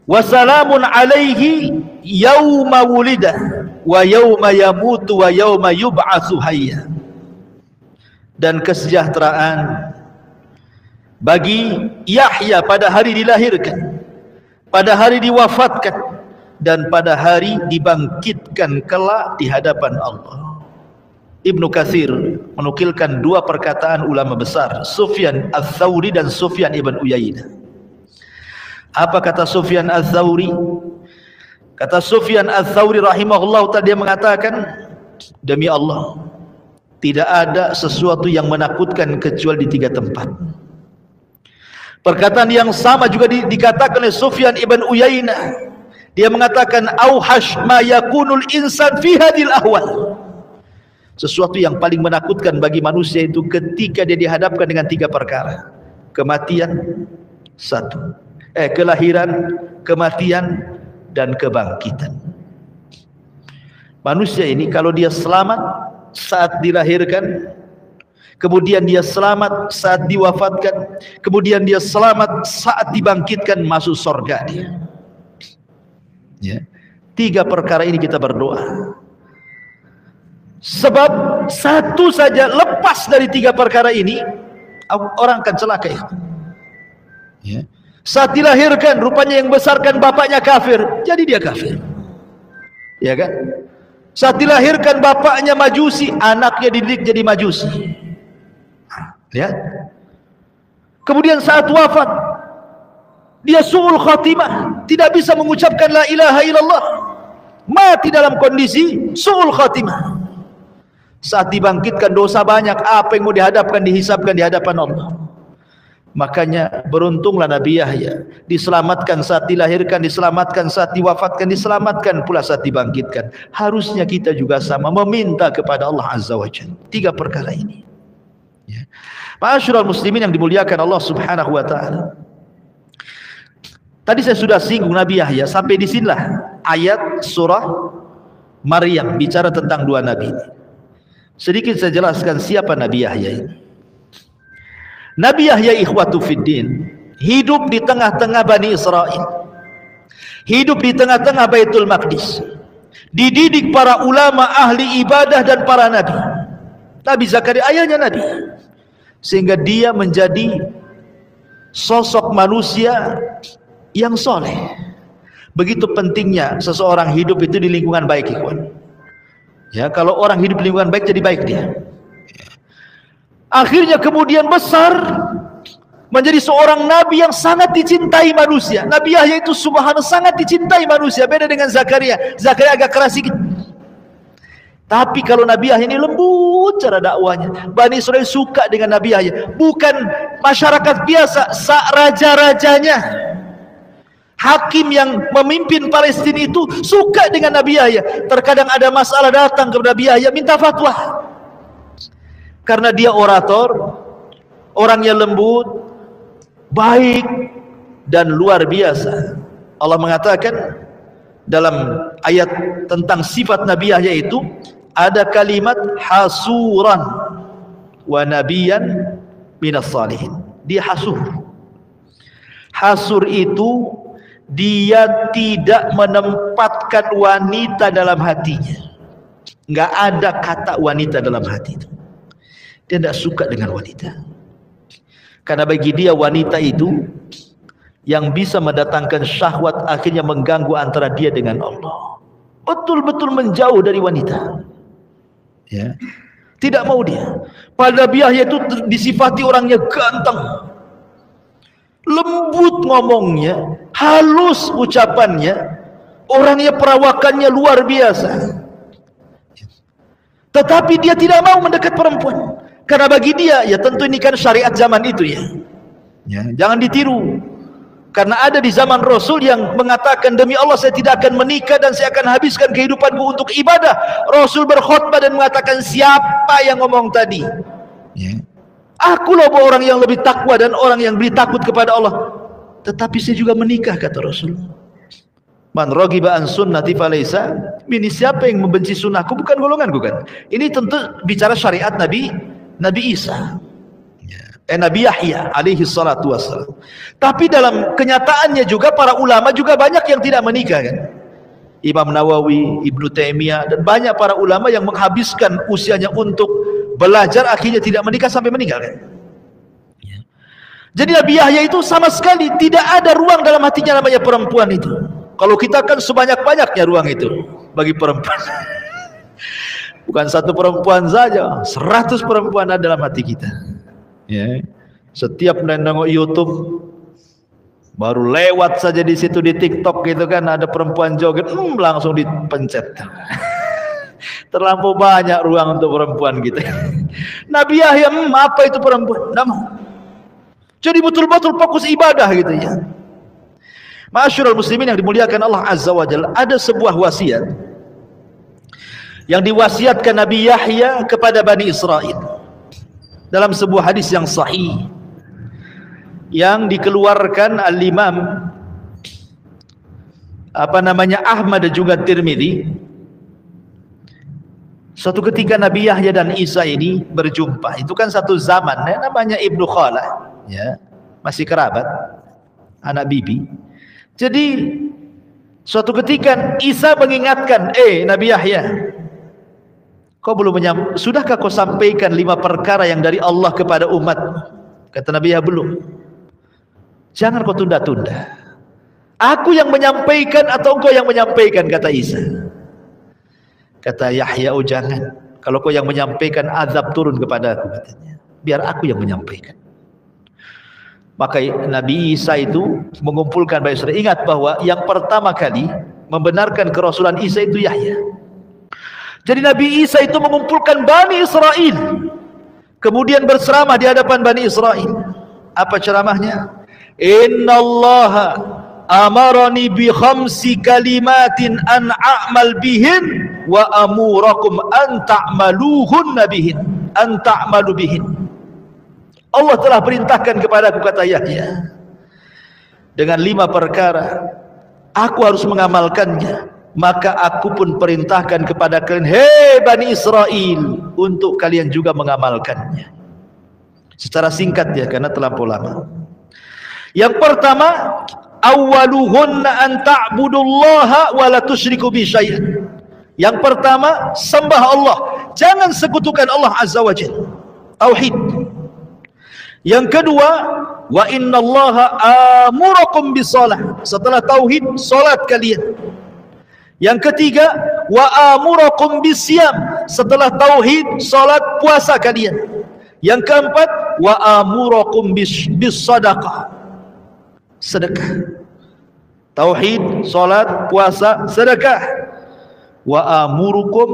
wasalamun alaihi yauma wulida wa yauma yamutu wa yauma yub'atsu hayya. Dan kesejahteraan bagi Yahya pada hari dilahirkan, pada hari diwafatkan, dan pada hari dibangkitkan kelak di hadapan Allah. Ibnu Katsir menukilkan dua perkataan ulama besar, Sufyan Ats-Tsauri dan Sufyan ibn Uyainah. Apa kata Sufyan Ats-Tsauri? Kata Sufyan Ats-Tsauri rahimahullah ta'ala, dia mengatakan, demi Allah, tidak ada sesuatu yang menakutkan kecuali di tiga tempat. Perkataan yang sama juga dikatakan oleh Sufyan ibn Uyainah. Dia mengatakan, auhash ma yakunul insan fi hadhil ahwal. Sesuatu yang paling menakutkan bagi manusia itu ketika dia dihadapkan dengan tiga perkara. Kematian satu, kelahiran, kematian, dan kebangkitan. Manusia ini kalau dia selamat saat dilahirkan, kemudian dia selamat saat diwafatkan, kemudian dia selamat saat dibangkitkan, masuk surga dia. Ya. Tiga perkara ini kita berdoa. Sebab satu saja lepas dari tiga perkara ini, orang akan celaka. Ya. Saat dilahirkan, rupanya yang besarkan bapaknya kafir, jadi dia kafir. Ya kan? Saat dilahirkan bapaknya majusi, anaknya dididik jadi majusi. Ya. Kemudian saat wafat, dia su'ul khatimah, tidak bisa mengucapkan la ilaha illallah, mati dalam kondisi su'ul khatimah. Saat dibangkitkan dosa banyak, apa yang mau dihadapkan, dihisabkan di hadapan Allah. Makanya beruntunglah Nabi Yahya, diselamatkan saat dilahirkan, diselamatkan saat diwafatkan, diselamatkan pula saat dibangkitkan. Harusnya kita juga sama meminta kepada Allah Azza wa Jalla tiga perkara ini. Ya. Ma'asyiral muslimin yang dimuliakan Allah Subhanahu wa taala. Tadi saya sudah singgung Nabi Yahya, sampai di sinilah ayat surah Maryam bicara tentang dua nabi ini. Sedikit saya jelaskan siapa Nabi Yahya ini. Nabi Yahya ikhwatu fiddin, hidup di tengah-tengah Bani Israel, hidup di tengah-tengah Baitul Maqdis, dididik para ulama ahli ibadah dan para nabi. Nabi Zakaria ayahnya nabi, sehingga dia menjadi sosok manusia yang soleh. Begitu pentingnya seseorang hidup itu di lingkungan baik, ikhwan. Ya, kalau orang hidup di lingkungan baik, jadi baik dia. Akhirnya kemudian besar menjadi seorang nabi yang sangat dicintai manusia. Nabi Yahya itu subhanallah sangat dicintai manusia, beda dengan Zakaria. Zakaria agak keras sedikit. Tapi kalau Nabi Yahya ini lembut cara dakwanya. Bani Israel suka dengan Nabi Yahya. Bukan masyarakat biasa, raja-rajanya, hakim yang memimpin Palestina itu suka dengan Nabi Yahya. Terkadang ada masalah datang kepada Nabi Yahya minta fatwa. Karena dia orator, orangnya lembut, baik, dan luar biasa. Allah mengatakan dalam ayat tentang sifat Nabi Yahya itu, ada kalimat hasuran wa nabiyan minas salihin. Dia hasur. Hasur itu dia tidak menempatkan wanita dalam hatinya. Enggak ada kata wanita dalam hati itu. Dia tidak suka dengan wanita. Karena bagi dia wanita itu yang bisa mendatangkan syahwat, akhirnya mengganggu antara dia dengan Allah. Betul-betul menjauh dari wanita. Ya, tidak mau dia. Pada Nabi Yahya itu disifati orangnya ganteng, lembut ngomongnya, halus ucapannya, orangnya perawakannya luar biasa. Tetapi dia tidak mau mendekat perempuan. Karena bagi dia, ya tentu ini kan syariat zaman itu ya. Ya, jangan ditiru. Karena ada di zaman Rasul yang mengatakan, demi Allah saya tidak akan menikah dan saya akan habiskan kehidupanku untuk ibadah. Rasul berkhutbah dan mengatakan, siapa yang ngomong tadi? Ya. Aku loh orang yang lebih takwa dan orang yang lebih takut kepada Allah. Tetapi saya juga menikah, kata Rasul. Man raghiba an sunnati falaysa minni. Siapa yang membenci sunnahku bukan golonganku kan. Ini tentu bicara syariat Nabi Isa. Nabi Yahya alaihi salatu wassalam. Tapi dalam kenyataannya juga para ulama juga banyak yang tidak menikah kan. Imam Nawawi, Ibnu Taimiyah dan banyak para ulama yang menghabiskan usianya untuk belajar, akhirnya tidak menikah sampai meninggal kan. Jadi Nabi Yahya itu sama sekali tidak ada ruang dalam hatinya namanya perempuan itu. Kalau kita kan sebanyak-banyaknya ruang itu bagi perempuan. Bukan satu perempuan saja, 100 perempuan ada dalam hati kita. Ya, setiap nengok YouTube baru lewat saja di situ di TikTok gitu kan ada perempuan joget, langsung dipencet. Terlampau banyak ruang untuk perempuan gitu. Nabi Yahya, apa itu perempuan? Nama. Jadi betul-betul fokus ibadah gitu ya. Ma'asyiral muslimin yang dimuliakan Allah Azza wa Jalla, ada sebuah wasiat yang diwasiatkan Nabi Yahya kepada Bani Israel. Dalam sebuah hadis yang sahih yang dikeluarkan al-Imam Ahmad dan juga Tirmidzi, suatu ketika Nabi Yahya dan Isa ini berjumpa. Itu kan satu zaman ya, namanya Ibnu Khala ya, masih kerabat, anak bibi. Jadi suatu ketika Isa mengingatkan, Nabi Yahya, kau belum sudahkah kau sampaikan 5 perkara yang dari Allah kepada umat? Kata Nabi Yahya, belum. Jangan kau tunda-tunda. Aku yang menyampaikan atau engkau yang menyampaikan, kata Isa. Kata Yahya, oh jangan. Kalau kau yang menyampaikan, azab turun kepada aku, katanya. Biar aku yang menyampaikan. Maka Nabi Isa itu mengumpulkan Bani Israel. Ingat bahwa yang pertama kali membenarkan kerasulan Isa itu Yahya. Jadi Nabi Isa itu mengumpulkan Bani Israel, kemudian berceramah di hadapan Bani Israel. Apa ceramahnya? Innallaha amarani bi khamsi kalimatin an a'mal bihin wa amurakum an ta'maluhunna bihin, an ta'malu bihin. Allah telah perintahkan kepadaku, kata Yahya, dengan 5 perkara aku harus mengamalkannya. Maka aku pun perintahkan kepada kalian, hei Bani Israel, untuk kalian juga mengamalkannya. Secara singkat ya, karena terlampau lama. Yang pertama, awwaluhunna an ta'budullaha wa la tusyriku bi syai'an. Yang pertama, sembah Allah, jangan sekutukan Allah Azza wa Jalla. Tauhid. Yang kedua, wa innallaha amurakum bisalah. Setelah tauhid, salat kalian. Yang ketiga, wa amurakum bisyam. Setelah tauhid, salat, puasa kalian. Yang keempat, wa amurukum bis sadaqah. Sedekah. Tauhid, salat, puasa, sedekah. Wa amurukum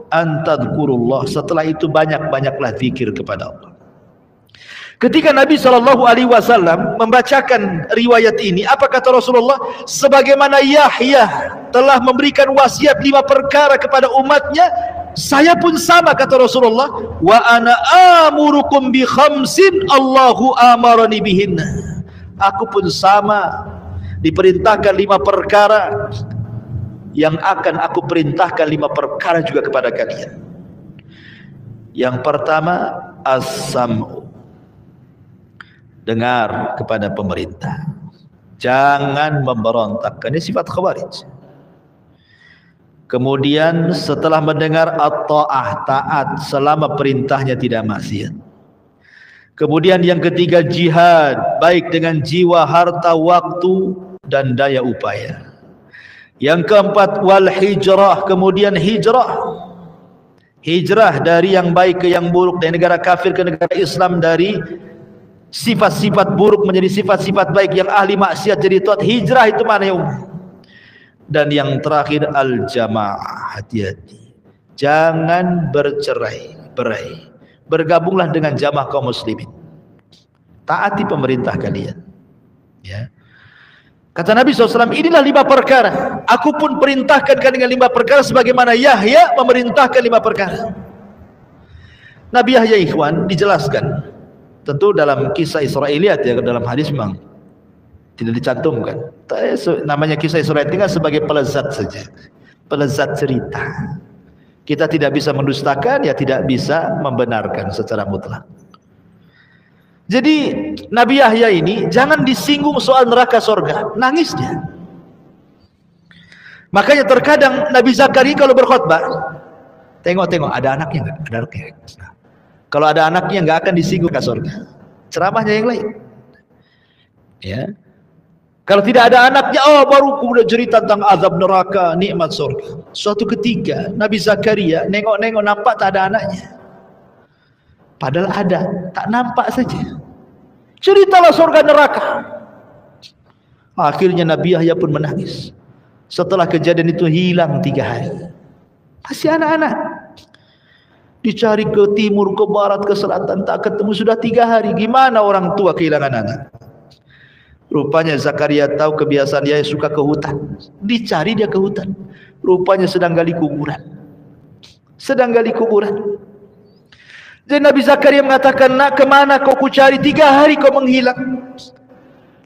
an tadhkurullah. Setelah itu banyak-banyaklah zikir kepada Allah. Ketika Nabi SAW membacakan riwayat ini, apa kata Rasulullah? Sebagaimana Yahya telah memberikan wasiat 5 perkara kepada umatnya, saya pun sama, kata Rasulullah. Wa ana amurukum bi khamsin Allahu amarani bihinna. Aku pun sama, diperintahkan 5 perkara yang akan aku perintahkan 5 perkara juga kepada kalian. Yang pertama, as-sam'u. Dengar kepada pemerintah, jangan memberontak. Ini sifat khawarij. Kemudian setelah mendengar at-ta'ah, taat selama perintahnya tidak maksiat. Kemudian yang ketiga, jihad, baik dengan jiwa, harta, waktu dan daya upaya. Yang keempat, wal hijrah, kemudian hijrah. Hijrah dari yang baik ke yang buruk, dari negara kafir ke negara Islam, dari sifat-sifat buruk menjadi sifat-sifat baik, yang ahli maksiat jadi taat. Hijrah itu mana yang umum. Dan yang terakhir, al-jamaah, hati-hati, jangan bercerai-berai, bergabunglah dengan jamaah kaum muslimin, taati pemerintah kalian, ya. Kata Nabi SAW, inilah 5 perkara, aku pun perintahkan kalian dengan 5 perkara sebagaimana Yahya memerintahkan 5 perkara. Nabi Yahya, ikhwan, dijelaskan tentu dalam kisah Israiliyat, ya, dalam hadis memang tidak dicantumkan. Namanya kisah Israiliyat tinggal sebagai pelezat saja, pelezat cerita. Kita tidak bisa mendustakan, ya tidak bisa membenarkan secara mutlak. Jadi Nabi Yahya ini jangan disinggung soal neraka surga, nangis dia. Makanya terkadang Nabi Zakaria kalau berkhutbah, tengok ada anaknya nggak? Ada anaknya. Kalau ada anaknya nggak akan disinggung ke surga, ceramahnya yang lain, ya. Kalau tidak ada anaknya, oh baru kemudian cerita tentang azab neraka, nikmat surga. Suatu ketika Nabi Zakaria nengok-nengok, nampak tak ada anaknya, padahal ada, tak nampak saja. Ceritalah surga neraka. Akhirnya Nabi Yahya pun menangis. Setelah kejadian itu hilang 3 hari, masih anak-anak. Dicari ke timur, ke barat, ke selatan, tak ketemu. Sudah 3 hari. Gimana orang tua kehilangan anak? Rupanya Zakaria tahu kebiasaan dia, suka ke hutan. Dicari dia ke hutan, rupanya sedang gali kuburan. Jadi Nabi Zakaria mengatakan, nak, kemana kau kucari? 3 hari kau menghilang.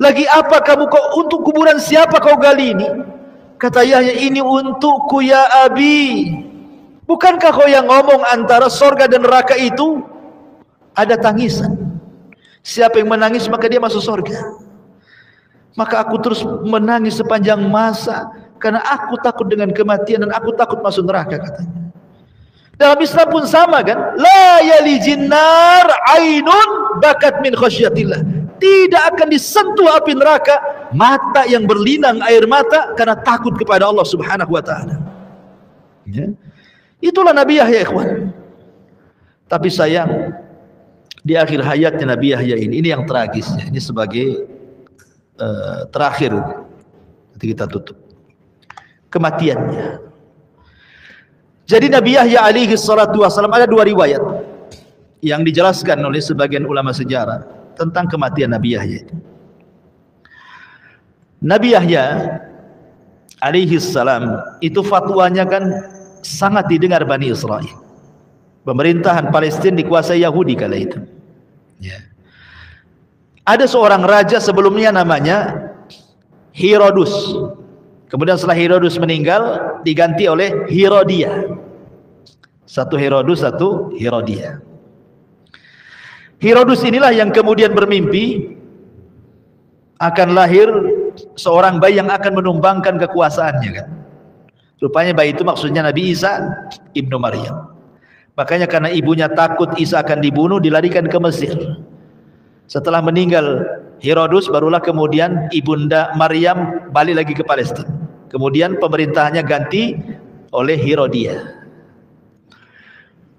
Lagi apa kamu, kau untuk kuburan siapa kau gali ini? Kata Yahya, ini untukku ya Abi. Bukankah kau yang ngomong antara surga dan neraka itu ada tangisan? Siapa yang menangis maka dia masuk surga. Maka aku terus menangis sepanjang masa karena aku takut dengan kematian dan aku takut masuk neraka, katanya. Dalam Islam pun sama kan? La yalijin nar ainun bakat min khasyatillah. Tidak akan disentuh api neraka mata yang berlinang air mata karena takut kepada Allah Subhanahu wa taala. Ya. Itulah Nabi Yahya, ikhwan. Tapi sayang, di akhir hayatnya Nabi Yahya ini yang tragisnya. Ini sebagai terakhir, nanti kita tutup, kematiannya. Jadi Nabi Yahya alaihi salatu wassalam, ada 2 riwayat yang dijelaskan oleh sebagian ulama sejarah tentang kematian Nabi Yahya. Nabi Yahya alaihi salam itu fatwanya kan sangat didengar Bani Israel. Pemerintahan Palestina dikuasai Yahudi kala itu, ya. Ada seorang raja sebelumnya namanya Herodus. Kemudian setelah Herodus meninggal diganti oleh Herodia. Satu Herodus, satu Herodia. Herodus inilah yang kemudian bermimpi akan lahir seorang bayi yang akan menumbangkan kekuasaannya, kan. Rupanya bayi itu maksudnya Nabi Isa ibnu Maryam. Makanya karena ibunya takut Isa akan dibunuh, dilarikan ke Mesir. Setelah meninggal Herodus, barulah kemudian ibunda Maryam balik lagi ke Palestina. Kemudian pemerintahannya ganti oleh Herodia.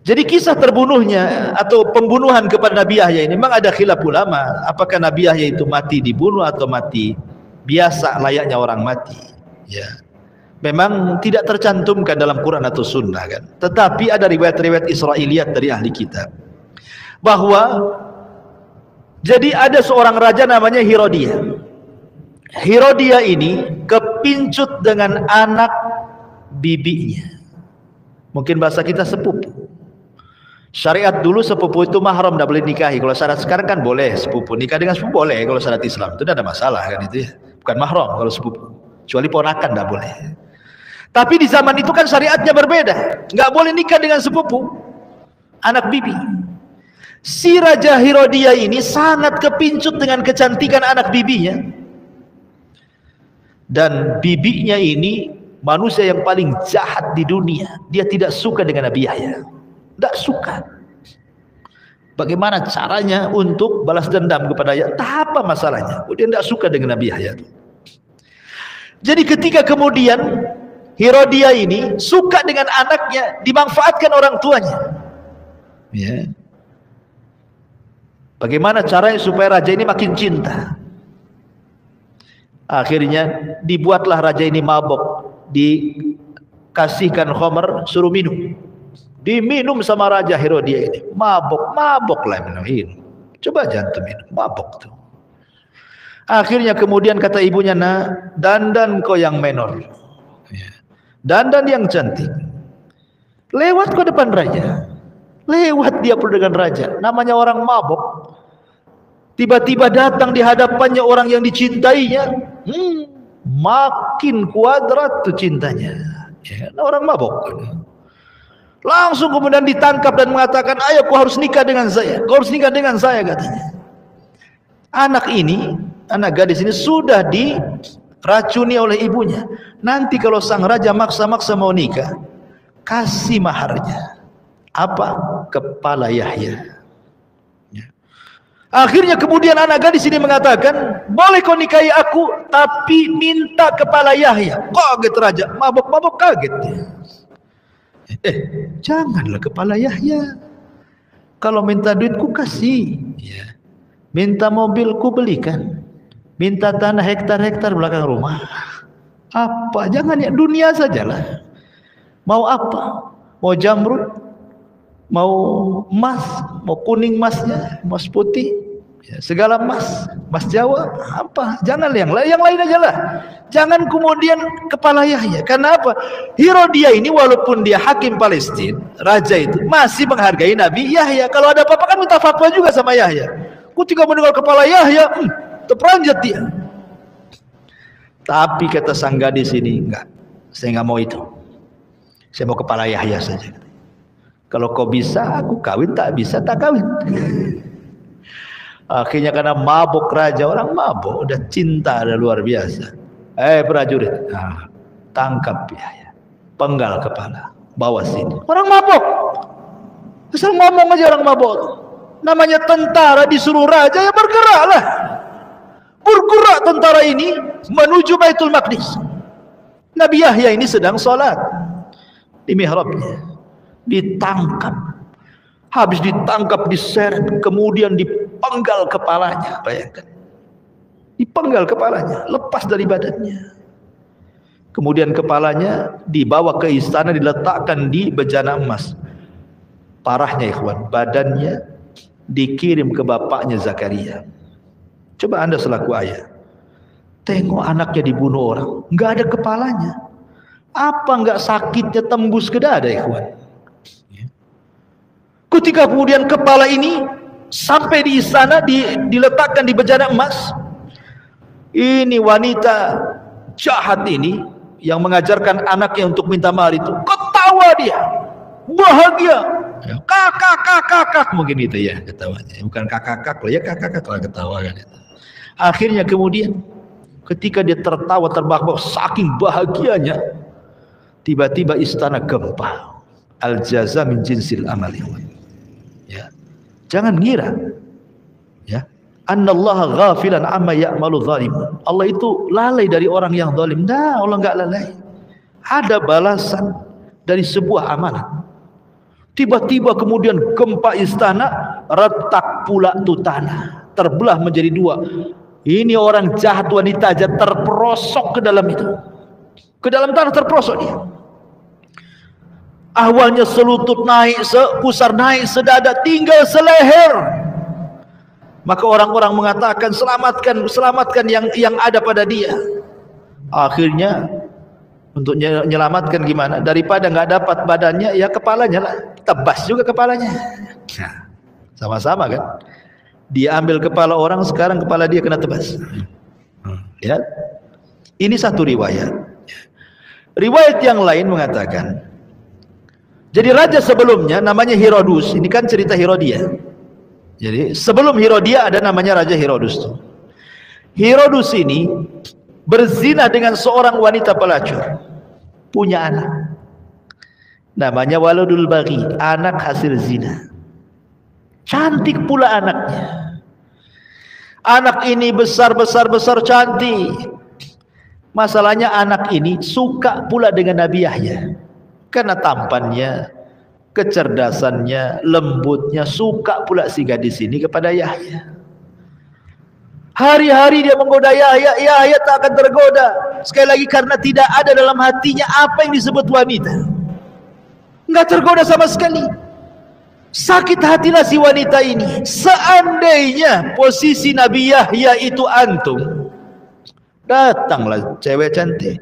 Jadi kisah terbunuhnya atau pembunuhan kepada Nabi Yahya ini memang ada khilaf ulama, apakah Nabi Yahya itu mati dibunuh atau mati biasa layaknya orang mati. Ya, memang tidak tercantumkan dalam Quran atau Sunnah kan. Tetapi ada riwayat-riwayat Israiliyat dari ahli kitab bahwa jadi ada seorang raja namanya Herodia. Herodia ini kepincut dengan anak bibinya. Mungkin bahasa kita sepupu. Syariat dulu sepupu itu mahram, tidak boleh nikahi. Kalau syariat sekarang kan boleh sepupu, nikah dengan sepupu boleh. Kalau syariat Islam itu tidak ada masalah kan itu ya. Bukan mahram kalau sepupu, kecuali ponakan tidak boleh. Tapi di zaman itu kan syariatnya berbeda, nggak boleh nikah dengan sepupu, anak bibi. Si Raja Herodia ini sangat kepincut dengan kecantikan anak bibinya, dan bibinya ini manusia yang paling jahat di dunia. Dia tidak suka dengan Nabi Yahya. Tidak suka. Bagaimana caranya untuk balas dendam kepada Yahya? Apa masalahnya? Dia tidak suka dengan Nabi Yahya. Jadi ketika kemudian Herodia ini suka dengan anaknya, dimanfaatkan orang tuanya. Ya. Bagaimana caranya supaya raja ini makin cinta? Akhirnya dibuatlah raja ini mabok, dikasihkan khamr, suruh minum. Diminum sama Raja Herodia ini, mabok lah minum. Coba jangan minum, mabok tuh. Akhirnya kemudian kata ibunya, nah, dandan kau yang menor, dandan yang cantik, lewat ke depan raja, lewat dia pun dengan raja. Namanya orang mabok, tiba-tiba datang di hadapannya orang yang dicintainya, makin kuadrat tuh cintanya. Ya, orang mabok. Langsung kemudian ditangkap dan mengatakan, ayo kau harus nikah dengan saya, kau harus nikah dengan saya, katanya. Anak ini, anak gadis ini sudah diracuni oleh ibunya. Nanti kalau sang raja maksa-maksa mau nikah, kasih maharnya. Apa? Kepala Yahya. Ya. Akhirnya kemudian anak gadis ini mengatakan, boleh kau nikahi aku, tapi minta kepala Yahya. Kaget raja, mabok-mabok kaget dia. Janganlah kepala Yahya. Kalau minta duit ku kasih, ya. Minta mobil ku belikan, minta tanah hektar-hektar belakang rumah. Apa? Jangan ya, dunia sajalah. Mau apa? Mau jamrud, mau emas, mau kuning emasnya, emas putih, ya, segala emas Jawa, apa? Jangan yang lain aja lah. Jangan kemudian kepala Yahya. Karena apa? Herodia ini walaupun dia hakim Palestina, raja itu masih menghargai Nabi Yahya. Kalau ada apa-apa kan minta fatwa juga sama Yahya. Ketika mendengar kepala Yahya, terperanjat dia. Tapi kata sang gadis ini, enggak, saya enggak mau itu. Saya mau kepala Yahya saja. Kalau kau bisa, aku kawin. Tak bisa, tak kawin. Akhirnya karena mabuk raja, orang mabuk, udah cinta, ada luar biasa. Prajurit, nah, tangkap Yahya, penggal kepala, bawa sini. Orang mabuk, asal ngomong aja orang mabuk. Namanya tentara disuruh raja, ya bergeraklah. Bergerak tentara ini menuju Baitul Maqdis. Nabi Yahya ini sedang sholat di mihrabnya, ditangkap. Habis ditangkap, diseret, kemudian dipenggal kepalanya. Bayangkan, dipenggal kepalanya, lepas dari badannya. Kemudian kepalanya dibawa ke istana, diletakkan di bejana emas. Parahnya ikhwan, badannya dikirim ke bapaknya Zakaria. Coba anda selaku ayah, tengok anaknya dibunuh orang, nggak ada kepalanya. Apa nggak sakitnya tembus ke dada ikhwan? Ketika kemudian kepala ini sampai di istana, diletakkan di bejana emas, ini wanita jahat ini yang mengajarkan anaknya untuk minta mahar itu ketawa, dia bahagia, kakak mungkin itu ya ketawanya, bukan kakak loh ya, kakak lah ketawa kan itu. Akhirnya kemudian ketika dia tertawa terbahak-bahak saking bahagianya, tiba-tiba istana gempa. Al jaza min jinsil amal. Ya, jangan ngira ya, annallaha ghafilan amma ya'malu zalimun. Allah itu lalai dari orang yang zalim. Nah, Allah enggak lalai. Ada balasan dari sebuah amalan. Tiba-tiba kemudian gempa istana, retak pula tu tanah, terbelah menjadi dua. Ini orang jahat wanita aja terperosok ke dalam itu, ke dalam tanah terperosok dia. Awalnya selutut naik, sepusar naik, sedada tinggal seleher. Maka orang-orang mengatakan selamatkan yang ada pada dia. Akhirnya untuk menyelamatkan gimana? Daripada nggak dapat badannya, ya kepalanya lah, tebas juga kepalanya. Nah, sama-sama kan? Dia ambil kepala orang, sekarang kepala dia kena tebas. Ya, ini satu riwayat. Riwayat yang lain mengatakan, jadi raja sebelumnya namanya Herodus. Ini kan cerita Herodia. Jadi sebelum Herodia ada namanya Raja Herodus. Herodus ini berzina dengan seorang wanita pelacur, punya anak, namanya waladul baghi, anak hasil zina. Cantik pula anaknya. Anak ini besar cantik. Masalahnya anak ini suka pula dengan Nabi Yahya, karena tampannya, kecerdasannya, lembutnya, suka pula si gadis ini kepada Yahya. Hari-hari dia menggoda Yahya, Yahya tak akan tergoda. Sekali lagi karena tidak ada dalam hatinya apa yang disebut wanita. Enggak tergoda sama sekali. Sakit hatilah si wanita ini. Seandainya posisi Nabi Yahya itu antum, datanglah cewek cantik,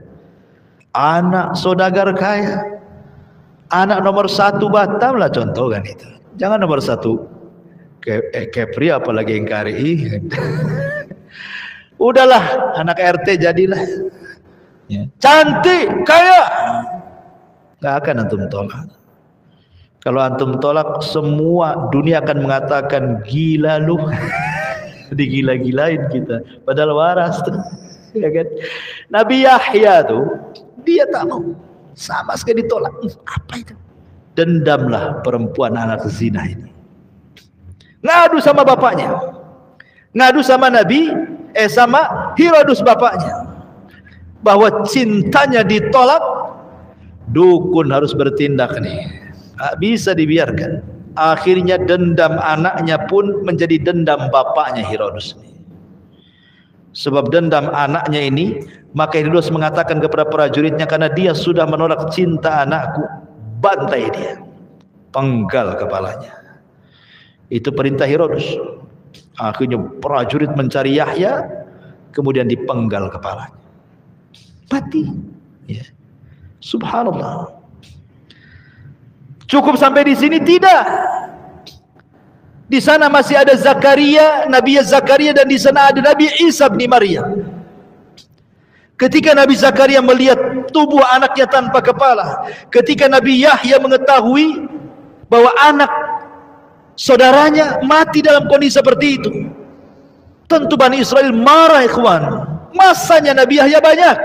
anak saudagar kaya, anak nomor 1 Batam lah contoh kan itu. Jangan nomor 1 Kepri apalagi yang KRI. Udahlah anak RT jadilah. Ya. Cantik, kaya, nggak akan antum tolak. Kalau antum tolak, semua dunia akan mengatakan gila lu. Digila-gilain kita, padahal waras tuh. Ya kan? Nabi Yahya tuh dia tak mau, sama sekali ditolak. Apa itu? Dendamlah perempuan anak zina ini. Ngadu sama bapaknya, ngadu sama sama Herodus bapaknya, bahwa cintanya ditolak. Dukun harus bertindak nih, nggak bisa dibiarkan. Akhirnya dendam anaknya pun menjadi dendam bapaknya Herodus ini. Sebab dendam anaknya ini, maka Herodus mengatakan kepada prajuritnya, karena dia sudah menolak cinta anakku, bantai dia, penggal kepalanya. Itu perintah Herodus. Akhirnya prajurit mencari Yahya, kemudian dipenggal kepalanya, mati. Ya. Subhanallah. Cukup sampai di sini? Tidak. Di sana masih ada Zakaria, Nabi Zakaria, dan di sana ada Nabi Isa bin Maryam. Ketika Nabi Zakaria melihat tubuh anaknya tanpa kepala, ketika Nabi Yahya mengetahui bahwa anak saudaranya mati dalam kondisi seperti itu, tentu Bani Israel marah, ikhwan. Masanya Nabi Yahya banyak,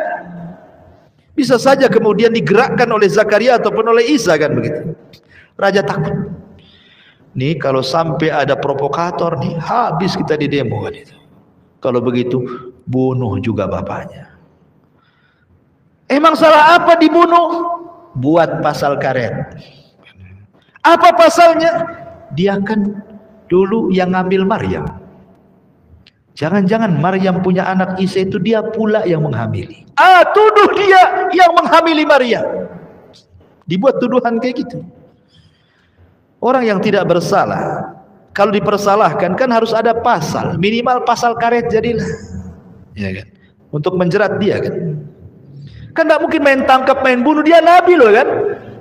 bisa saja kemudian digerakkan oleh Zakaria ataupun oleh Isa, kan begitu. Raja takut. Nih kalau sampai ada provokator nih, habis kita di demo kan itu. Kalau begitu bunuh juga bapaknya. Emang salah apa dibunuh? Buat pasal karet. Apa pasalnya? Dia kan dulu yang ngambil Maryam. Jangan-jangan Maryam punya anak Isa itu dia pula yang menghamili. Tuduh dia yang menghamili Maryam. Dibuat tuduhan kayak gitu. Orang yang tidak bersalah, kalau dipersalahkan kan harus ada pasal, minimal pasal karet jadilah, ya kan? Untuk menjerat dia kan. Kan tidak mungkin main tangkap, main bunuh, dia nabi loh kan.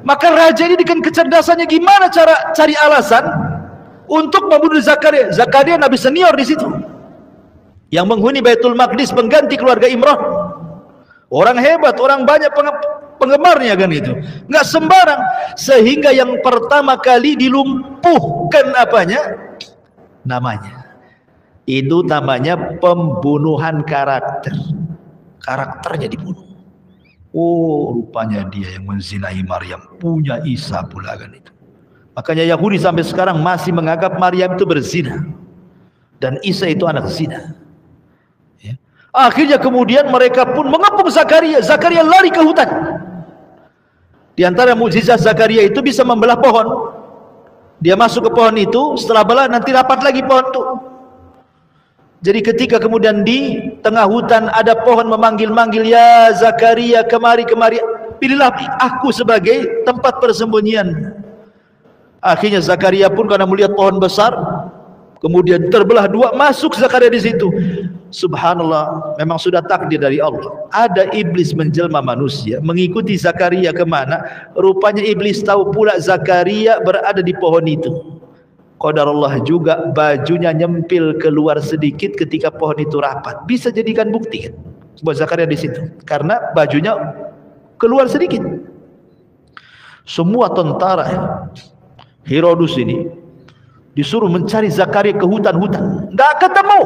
Maka raja ini dengan kecerdasannya gimana cara cari alasan untuk membunuh Zakaria. Zakaria nabi senior di situ, yang menghuni Baitul Maqdis, pengganti keluarga Imran. Orang hebat, orang banyak penggemarnya kan itu, nggak sembarang. Sehingga yang pertama kali dilumpuhkan apanya? Namanya. Itu namanya pembunuhan karakter. Karakternya dibunuh. Oh, rupanya dia yang menzinai Maryam, punya Isa pula kan itu. Makanya Yahudi sampai sekarang masih menganggap Maryam itu berzina dan Isa itu anak zina. Ya. Akhirnya kemudian mereka pun mengepung Zakaria. Zakaria lari ke hutan. Di antara mukjizat Zakaria itu bisa membelah pohon. Dia masuk ke pohon itu, setelah belah nanti rapat lagi pohon itu. Jadi ketika kemudian di tengah hutan ada pohon memanggil-manggil, ya Zakaria, kemari, kemari, pilihlah aku sebagai tempat persembunyian. Akhirnya Zakaria pun karena melihat pohon besar, kemudian terbelah dua, masuk Zakaria di situ. Subhanallah, memang sudah takdir dari Allah. Ada iblis menjelma manusia, mengikuti Zakaria kemana. Rupanya iblis tahu pula Zakaria berada di pohon itu. Qadarullah juga bajunya nyempil keluar sedikit ketika pohon itu rapat. Bisa jadikan bukti kan buat Zakaria di situ, karena bajunya keluar sedikit. Semua tentara Herodus ini disuruh mencari Zakaria ke hutan-hutan, nggak ketemu.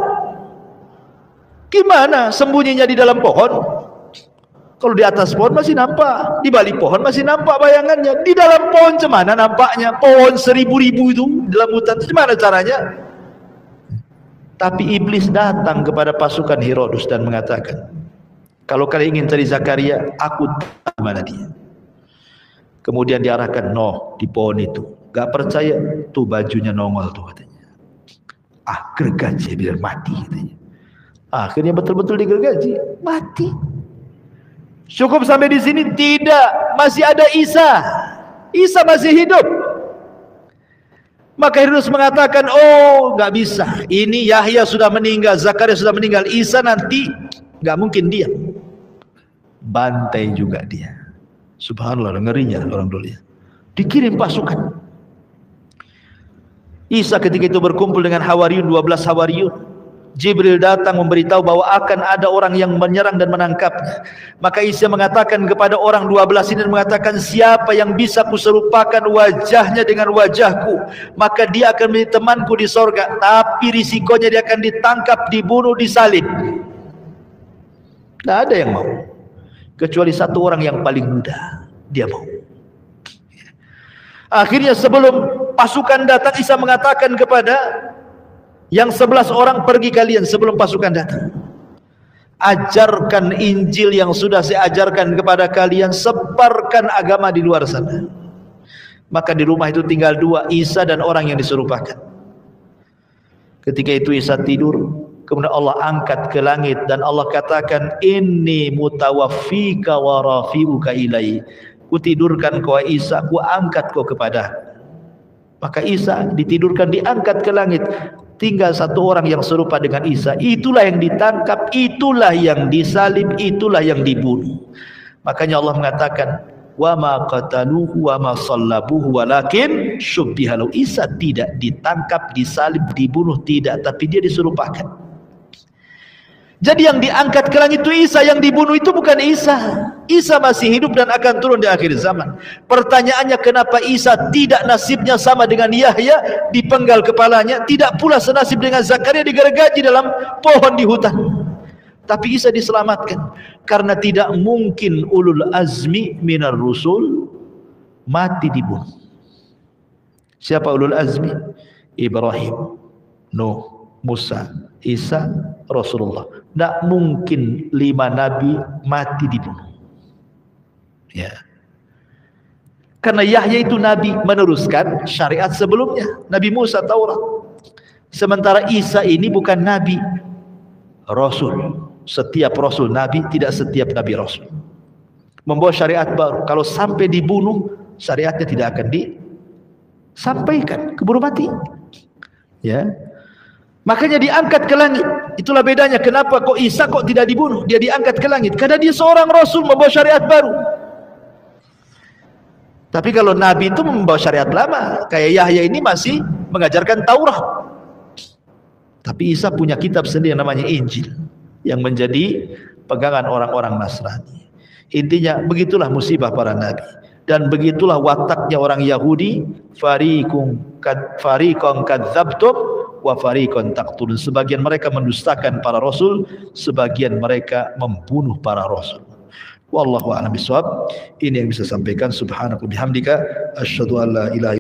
Gimana sembunyinya di dalam pohon? Kalau di atas pohon masih nampak, di balik pohon masih nampak bayangannya. Di dalam pohon cemana nampaknya? Pohon 1000-1000 itu dalam hutan, gimana caranya? Tapi iblis datang kepada pasukan Herodus dan mengatakan, kalau kalian ingin cari Zakaria, aku tahu mana dia. Kemudian diarahkan, no, di pohon itu. Gak percaya, tuh bajunya nongol tuh katanya. Ah, gergaji biar mati katanya. Akhirnya betul-betul digergaji, mati. Cukup sampai di sini? Tidak, masih ada Isa. Isa masih hidup. Maka Herodus mengatakan, oh nggak bisa, ini Yahya sudah meninggal, Zakaria sudah meninggal, Isa nanti nggak mungkin dia. Bantai juga dia. Subhanallah, ngerinya orang dulu ya. Dikirim pasukan. Isa ketika itu berkumpul dengan Hawariyun, 12 Hawariyun. Jibril datang memberitahu bahwa akan ada orang yang menyerang dan menangkapnya. Maka Isa mengatakan kepada orang 12 ini, mengatakan, siapa yang bisa kuserupakan wajahnya dengan wajahku, maka dia akan menjadi temanku di sorga. Tapi risikonya dia akan ditangkap, dibunuh, disalib. Tidak ada yang mau, kecuali satu orang yang paling muda, dia mau. Akhirnya sebelum pasukan datang, Isa mengatakan kepada yang 11 orang, pergi kalian sebelum pasukan datang. Ajarkan Injil yang sudah saya ajarkan kepada kalian, sebarkan agama di luar sana. Maka di rumah itu tinggal 2, Isa dan orang yang diserupakan. Ketika itu Isa tidur, kemudian Allah angkat ke langit dan Allah katakan, inni mutawaffika wa rafi'uka ilai. Kutidurkan kau Isa, ku angkat kau kepada. Maka Isa ditidurkan, diangkat ke langit. Tinggal satu orang yang serupa dengan Isa. Itulah yang ditangkap, itulah yang disalib, itulah yang dibunuh. Makanya Allah mengatakan, wa ma qataluhu wa ma sallabuhu walakin syubbiha lahu. Isa tidak ditangkap, disalib, dibunuh, tidak, tapi dia diserupakan. Jadi yang diangkat ke langit itu Isa, yang dibunuh itu bukan Isa. Isa masih hidup dan akan turun di akhir zaman. Pertanyaannya, kenapa Isa tidak nasibnya sama dengan Yahya, dipenggal kepalanya, tidak pula senasib dengan Zakaria, digergaji dalam pohon di hutan. Tapi Isa diselamatkan karena tidak mungkin ulul azmi minar rusul mati dibunuh. Siapa ulul azmi? Ibrahim, Nuh, Musa, Isa, Rasulullah. Tidak mungkin 5 nabi mati dibunuh. Ya. Karena Yahya itu nabi meneruskan syariat sebelumnya, Nabi Musa, Taurat. Sementara Isa ini bukan nabi, rasul. Setiap rasul nabi, tidak setiap nabi rasul. Membawa syariat baru. Kalau sampai dibunuh, syariatnya tidak akan disampaikan, keburu mati. Ya. Makanya diangkat ke langit. Itulah bedanya kenapa kok Isa kok tidak dibunuh, dia diangkat ke langit, karena dia seorang rasul membawa syariat baru. Tapi kalau nabi itu membawa syariat lama, kayak Yahya ini masih mengajarkan Taurat. Tapi Isa punya kitab sendiri yang namanya Injil, yang menjadi pegangan orang-orang Nasrani. Intinya begitulah musibah para nabi, dan begitulah wataknya orang Yahudi. Fariqon kadzabtum wa fariqon taqtulun. Sebagian mereka mendustakan para rasul, sebagian mereka membunuh para rasul. Wallahu a'lam bishawab. Ini yang bisa sampaikan. Subhanaka bihamdika asyhadu an la ilaha